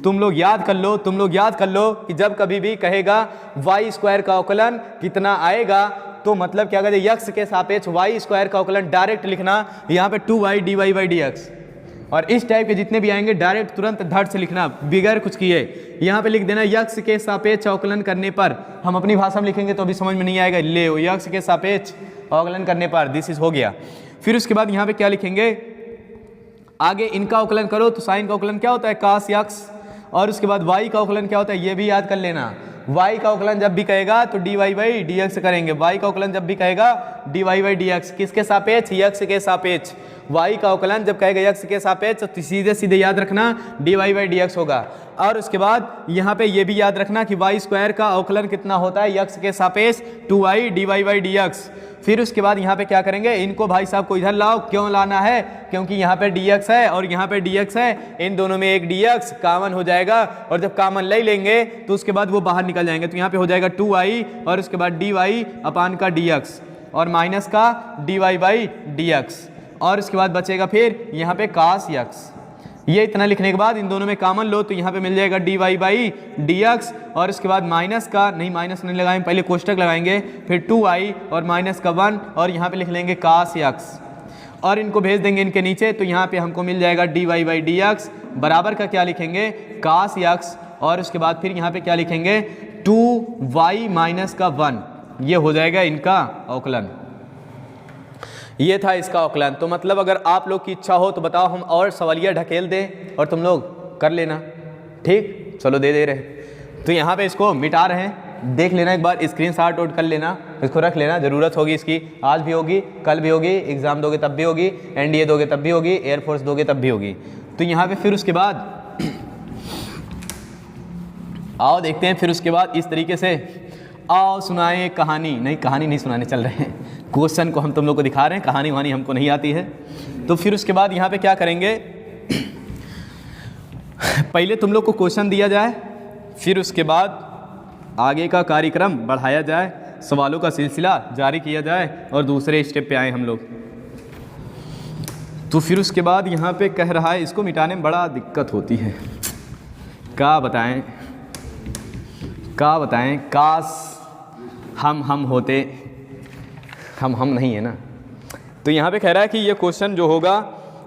तुम लोग याद कर लो कि जब कभी भी कहेगा y स्क्वायर का अवकलन कितना आएगा, तो मतलब क्या कहते हैं x के सापेक्ष y स्क्वायर का अवकलन डायरेक्ट लिखना, यहाँ पे 2y dy बाई dx। और इस टाइप के जितने भी आएंगे डायरेक्ट तुरंत धड़ से लिखना बिगैर कुछ किए। यहाँ पे लिख देना x के सापेक्ष अवकलन करने पर, हम अपनी भाषा में लिखेंगे तो अभी समझ में नहीं आएगा, ले x के सापेक्ष अवकलन करने पर, दिस इज हो गया। फिर उसके बाद यहाँ पे क्या लिखेंगे, आगे इनका अवकलन करो तो साइन का अवकलन क्या होता है कास x, और उसके बाद y का अवकलन क्या होता है ये भी याद कर लेना। y का अवकलन जब भी कहेगा तो dy बाई dx करेंगे, y का अवकलन जब भी कहेगा dy बाई dx, किसके सापेक्ष, x के सापेक्ष। y का अवकलन जब कहेगा x के सापेक्ष तो सीधे सीधे याद रखना dy बाई dx होगा। और उसके बाद यहाँ पे ये भी याद रखना कि y स्क्वायर का अवकलन कितना होता है, x के सापेक्ष 2y dy बाई dx। फिर उसके बाद यहाँ पे क्या करेंगे, इनको भाई साहब को इधर लाओ, क्यों लाना है, क्योंकि यहाँ पे dx है और यहाँ पे dx है, इन दोनों में एक dx कॉमन हो जाएगा, और जब कॉमन ले लेंगे तो उसके बाद वो बाहर निकल जाएंगे। तो यहाँ पे हो जाएगा 2y और उसके बाद dy अपान का dx, और माइनस का dy बाई dx, और उसके बाद बचेगा फिर यहाँ पे कास x। ये इतना लिखने के बाद इन दोनों में कॉमन लो तो यहाँ पे मिल जाएगा dy बाई dx, और इसके बाद माइनस का नहीं, माइनस नहीं लगाएंगे, पहले कोष्टक लगाएंगे, फिर 2y और माइनस का 1, और यहाँ पे लिख लेंगे कास x, और इनको भेज देंगे इनके नीचे, तो यहाँ पे हमको मिल जाएगा dy बाई dx बराबर का क्या लिखेंगे कास x, और उसके बाद फिर यहाँ पे क्या लिखेंगे 2y माइनस का 1। ये हो जाएगा इनका अवकलन, ये था इसका अवकलन। तो मतलब अगर आप लोग की इच्छा हो तो बताओ हम और सवालिया ढकेल दें और तुम लोग कर लेना, ठीक, चलो दे रहे। तो यहाँ पे इसको मिटा रहे हैं, देख लेना एक बार, स्क्रीनशॉट आउट कर लेना, इसको रख लेना, ज़रूरत होगी इसकी, आज भी होगी, कल भी होगी, एग्ज़ाम दोगे तब भी होगी, एनडीए दोगे तब भी होगी, एयरफोर्स दोगे तब भी होगी। तो यहाँ पे फिर उसके बाद आओ देखते हैं, फिर उसके बाद इस तरीके से आओ सुनाए कहानी, नहीं कहानी नहीं सुनाने चल रहे हैं, क्वेश्चन को हम तुम लोग को दिखा रहे हैं, कहानी वहानी हमको नहीं आती है। तो फिर उसके बाद यहाँ पे क्या करेंगे, पहले तुम लोग को क्वेश्चन दिया जाए, फिर उसके बाद आगे का कार्यक्रम बढ़ाया जाए, सवालों का सिलसिला जारी किया जाए और दूसरे स्टेप पे आए हम लोग। तो फिर उसके बाद यहाँ पे कह रहा है, इसको मिटाने में बड़ा दिक्कत होती है, क्या बताएं, काश हम होते, हम नहीं है ना। तो यहाँ पे कह रहा है कि ये क्वेश्चन जो होगा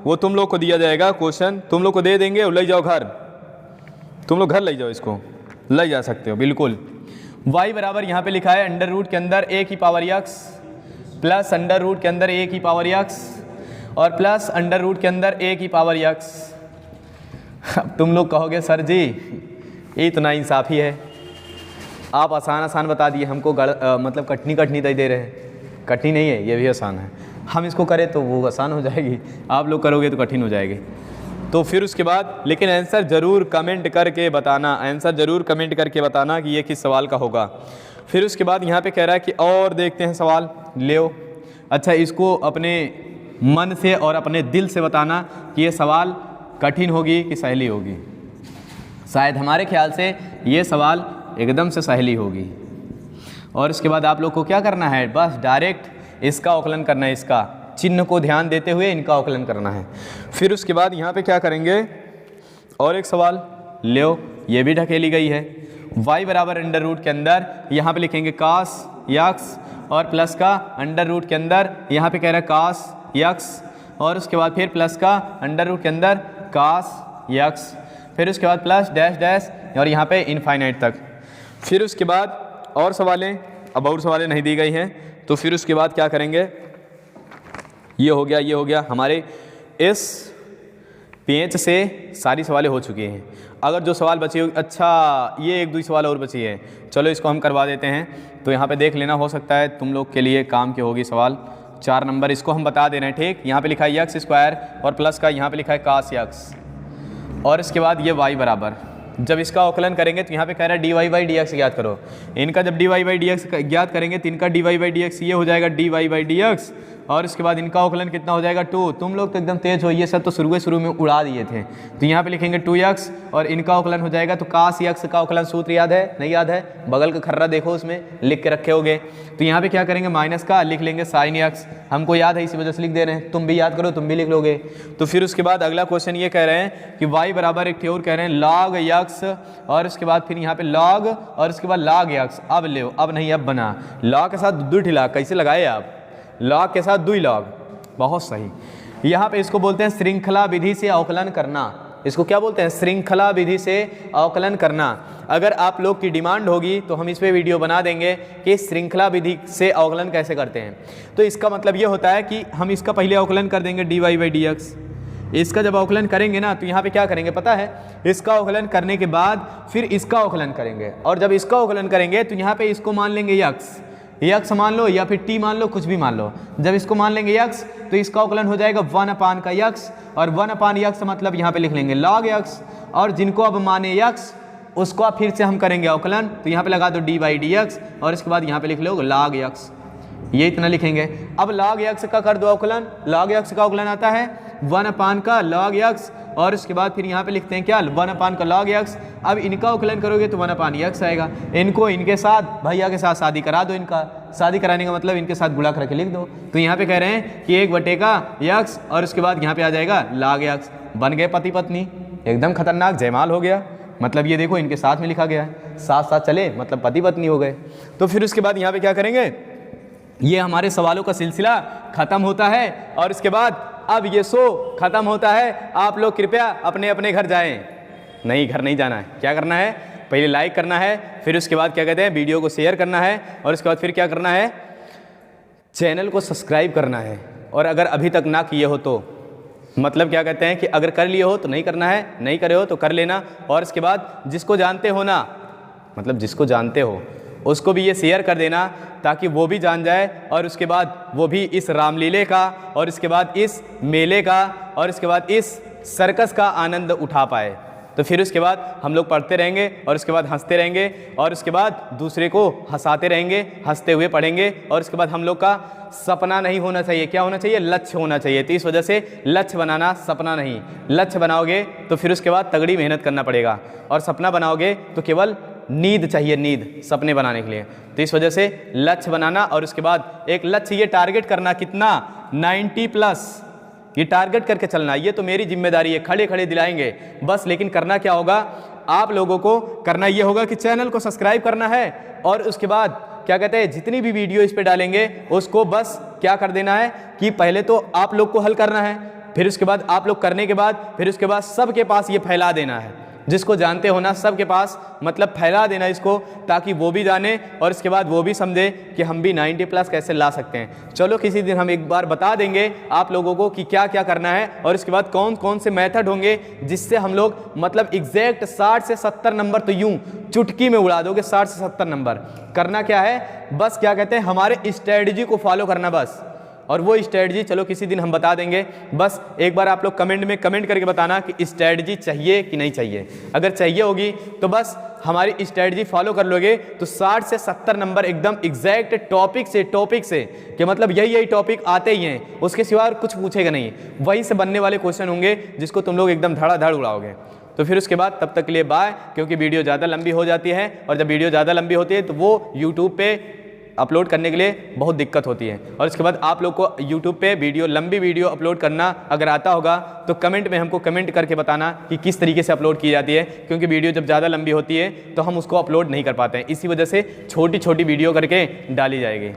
वो तुम लोग को दिया जाएगा, क्वेश्चन तुम लोग को दे देंगे और ले जाओ घर, तुम लोग घर ले जाओ, इसको ले जा सकते हो बिल्कुल। y बराबर यहाँ पे लिखा है अंडर रूट के अंदर a की power x plus under root के अंदर a की पावर x और प्लस अंडर रूट के अंदर a की पावर x। अब तुम लोग कहोगे सर जी ये इतना इंसाफ़ी है, आप आसान बता दिए हमको, मतलब कठिनी दे रहे हैं। कठिन नहीं है, ये भी आसान है, हम इसको करें तो वो आसान हो जाएगी, आप लोग करोगे तो कठिन हो जाएगी। तो फिर उसके बाद लेकिन आंसर ज़रूर कमेंट करके बताना, आंसर ज़रूर कमेंट करके बताना कि ये किस सवाल का होगा। फिर उसके बाद यहाँ पे कह रहा है कि और देखते हैं सवाल, ले। अच्छा, इसको अपने मन से और अपने दिल से बताना कि ये सवाल कठिन होगी कि सहेली होगी। शायद हमारे ख्याल से ये सवाल एकदम से सहेली होगी। और इसके बाद आप लोग को क्या करना है, बस डायरेक्ट इसका आकलन करना है, इसका चिन्ह को ध्यान देते हुए इनका आकलन करना है। फिर उसके बाद यहाँ पे क्या करेंगे, और एक सवाल ले, ये भी ढकेली गई है। y बराबर अंडर रूट के अंदर यहाँ पे लिखेंगे कास यक्स और प्लस का अंडर रूट के अंदर यहाँ पे कह रहा है कास यक्स और उसके बाद फिर प्लस का अंडर रूट के अंदर कास यक्स, फिर उसके बाद प्लस डैश डैश और यहाँ पे इनफाइनाइट तक। फिर उसके बाद और सवालें, अब और सवालें नहीं दी गई हैं। तो फिर उसके बाद क्या करेंगे, ये हो गया हमारे इस पेज से सारी सवालें हो चुकी हैं। अगर जो सवाल बची हो, अच्छा ये एक दो सवाल और बची है, चलो इसको हम करवा देते हैं। तो यहाँ पे देख लेना, हो सकता है तुम लोग के लिए काम की होगी सवाल 4 नंबर, इसको हम बता दे रहे हैं। ठीक, यहाँ पे लिखा है यक्स स्क्वायर और प्लस का यहाँ पे लिखा है कास यक्स और इसके बाद ये y बराबर, जब इसका अवकलन करेंगे तो यहाँ पे कह रहा है dy बाई डी एक्स ज्ञात करो। इनका जब dy बाई डी एक्स ज्ञात करेंगे तो इनका dy बाई डी एक्स ये हो जाएगा dy बाई डी एक्स और इसके बाद इनका अवकलन कितना हो जाएगा 2। तुम लोग तो एकदम तेज हो, ये सब तो शुरू में उड़ा दिए थे। तो यहाँ पे लिखेंगे 2x और इनका अवकलन हो जाएगा, तो कास यक्स का अवकलन सूत्र याद है, नहीं याद है, बगल का खर्रा देखो उसमें लिख के रखे होगे। तो यहाँ पे क्या करेंगे, माइनस का लिख लेंगे साइन यक्स, हमको याद है इसी वजह से लिख दे रहे हैं, तुम भी याद करो, तुम भी लिख लोगे। तो फिर उसके बाद अगला क्वेश्चन ये कह रहे हैं कि y बराबर एक और कह रहे हैं log यक्स और उसके बाद फिर यहाँ पे log और उसके बाद log यक्स। अब ले, अब नहीं अब बना, log के साथ 2 log कैसे लगाए आप, log के साथ 2 log, बहुत सही। यहाँ पे इसको बोलते हैं श्रृंखला विधि से अवकलन करना, इसको क्या बोलते हैं, श्रृंखला विधि से अवकलन करना। अगर आप लोग की डिमांड होगी तो हम इस पे वीडियो बना देंगे कि श्रृंखला विधि से अवकलन कैसे करते हैं। तो इसका मतलब ये होता है कि हम इसका पहले अवकलन कर देंगे dy बाई डी एक्स, इसका जब अवकलन करेंगे ना तो यहाँ पे क्या करेंगे पता है, इसका अवकलन करने के बाद फिर इसका अवकलन करेंगे और जब इसका अवकलन करेंगे तो यहाँ पे इसको मान लेंगे यक्स मान लो या फिर टी मान लो, कुछ भी मान लो। जब इसको मान लेंगे यक्स तो इसका अवकलन हो जाएगा 1 अपान का यक्स और 1 अपान यक्स मतलब यहाँ पे लिख लेंगे log यक्स और जिनको अब माने यक्स उसको फिर से हम करेंगे अवकलन, तो यहाँ पे लगा दो dy बाई डी एक्स और इसके बाद यहाँ पे लिख लो log यक्स, ये इतना लिखेंगे। अब log यक्स का कर दो अवकलन, log यक्स का अवकलन आता है 1 अपान का log यक्स और उसके बाद फिर यहाँ पे लिखते हैं क्या 1 अपान का log यक्स। अब इनका अवकलन करोगे तो 1 अपान यक्स आएगा। इनको इनके साथ भैया के साथ शादी करा दो, इनका शादी कराने का मतलब इनके साथ गुणा करके लिख दो। तो यहाँ पे कह रहे हैं कि 1 बटे का यक्स और उसके बाद यहाँ पे आ जाएगा log यक्स, बन गए पति पत्नी, एकदम खतरनाक जयमाल हो गया। मतलब ये देखो इनके साथ में लिखा गया है, साथ साथ चले मतलब पति पत्नी हो गए। तो फिर उसके बाद यहाँ पे क्या करेंगे, ये हमारे सवालों का सिलसिला खत्म होता है और इसके बाद अब ये शो खत्म होता है। आप लोग कृपया अपने अपने घर जाएं, नहीं घर नहीं जाना है, क्या करना है, पहले लाइक करना है, फिर उसके बाद क्या कहते हैं वीडियो को शेयर करना है और उसके बाद फिर क्या करना है, चैनल को सब्सक्राइब करना है। और अगर अभी तक ना किए हो मतलब क्या कहते हैं कि अगर कर लिए हो तो नहीं करना है, नहीं करे हो तो कर लेना। और इसके बाद जिसको जानते हो ना, मतलब जिसको जानते हो उसको भी ये शेयर कर देना ताकि वो भी जान जाए, और उसके बाद वो भी इस रामलीले का और इसके बाद इस मेले का और इसके बाद इस सर्कस का आनंद उठा पाए। तो फिर उसके बाद हम लोग पढ़ते रहेंगे और उसके बाद हंसते रहेंगे और उसके बाद दूसरे को हंसाते रहेंगे, हंसते हुए पढ़ेंगे। और इसके बाद हम लोग का सपना नहीं होना चाहिए, क्या होना चाहिए, लक्ष्य होना चाहिए। तो इस वजह से लक्ष्य बनाना, सपना नहीं। लक्ष्य बनाओगे तो फिर उसके बाद तगड़ी मेहनत करना पड़ेगा, और सपना बनाओगे तो केवल नींद चाहिए, नींद सपने बनाने के लिए। तो इस वजह से लक्ष्य बनाना और उसके बाद एक लक्ष्य ये टारगेट करना, कितना, 90+, ये टारगेट करके चलना। ये तो मेरी जिम्मेदारी है, खड़े खड़े दिलाएंगे बस। लेकिन करना क्या होगा, आप लोगों को करना ये होगा कि चैनल को सब्सक्राइब करना है, और उसके बाद क्या कहते हैं, जितनी भी वीडियो इस पे डालेंगे उसको बस क्या कर देना है कि पहले तो आप लोग को हल करना है, फिर उसके बाद आप लोग करने के बाद फिर उसके बाद सबके पास ये फैला देना है। जिसको जानते हो ना सबके पास, मतलब फैला देना इसको, ताकि वो भी जाने और इसके बाद वो भी समझे कि हम भी 90+ कैसे ला सकते हैं। चलो किसी दिन हम एक बार बता देंगे आप लोगों को कि क्या क्या करना है, और इसके बाद कौन कौन से मेथड होंगे जिससे हम लोग मतलब एग्जैक्ट 60 से 70 नंबर तो यूं चुटकी में उड़ा दोगे। 60 से 70 नंबर करना क्या है, बस क्या कहते हैं, हमारे स्ट्रेटजी को फॉलो करना बस। और वो स्ट्रेटजी चलो किसी दिन हम बता देंगे। बस एक बार आप लोग कमेंट में कमेंट करके बताना कि स्ट्रेटजी चाहिए कि नहीं चाहिए। अगर चाहिए होगी तो बस हमारी स्ट्रेटजी फॉलो कर लोगे तो 60 से 70 नंबर एकदम एग्जैक्ट टॉपिक से कि मतलब यही टॉपिक आते ही हैं, उसके सिवा कुछ पूछेगा नहीं, वहीं से बनने वाले क्वेश्चन होंगे जिसको तुम लोग एकदम धड़ाधड़ उड़ाओगे। तो फिर उसके बाद तब तक के लिए बाय, क्योंकि वीडियो ज़्यादा लंबी हो जाती है, और जब वीडियो ज़्यादा लंबी होती है तो वो यूट्यूब पे अपलोड करने के लिए बहुत दिक्कत होती है। और इसके बाद आप लोग को यूट्यूब पे वीडियो, लंबी वीडियो अपलोड करना अगर आता होगा तो कमेंट में हमको कमेंट करके बताना कि किस तरीके से अपलोड की जाती है, क्योंकि वीडियो जब ज़्यादा लंबी होती है तो हम उसको अपलोड नहीं कर पाते हैं, इसी वजह से छोटी छोटी वीडियो करके डाली जाएगी।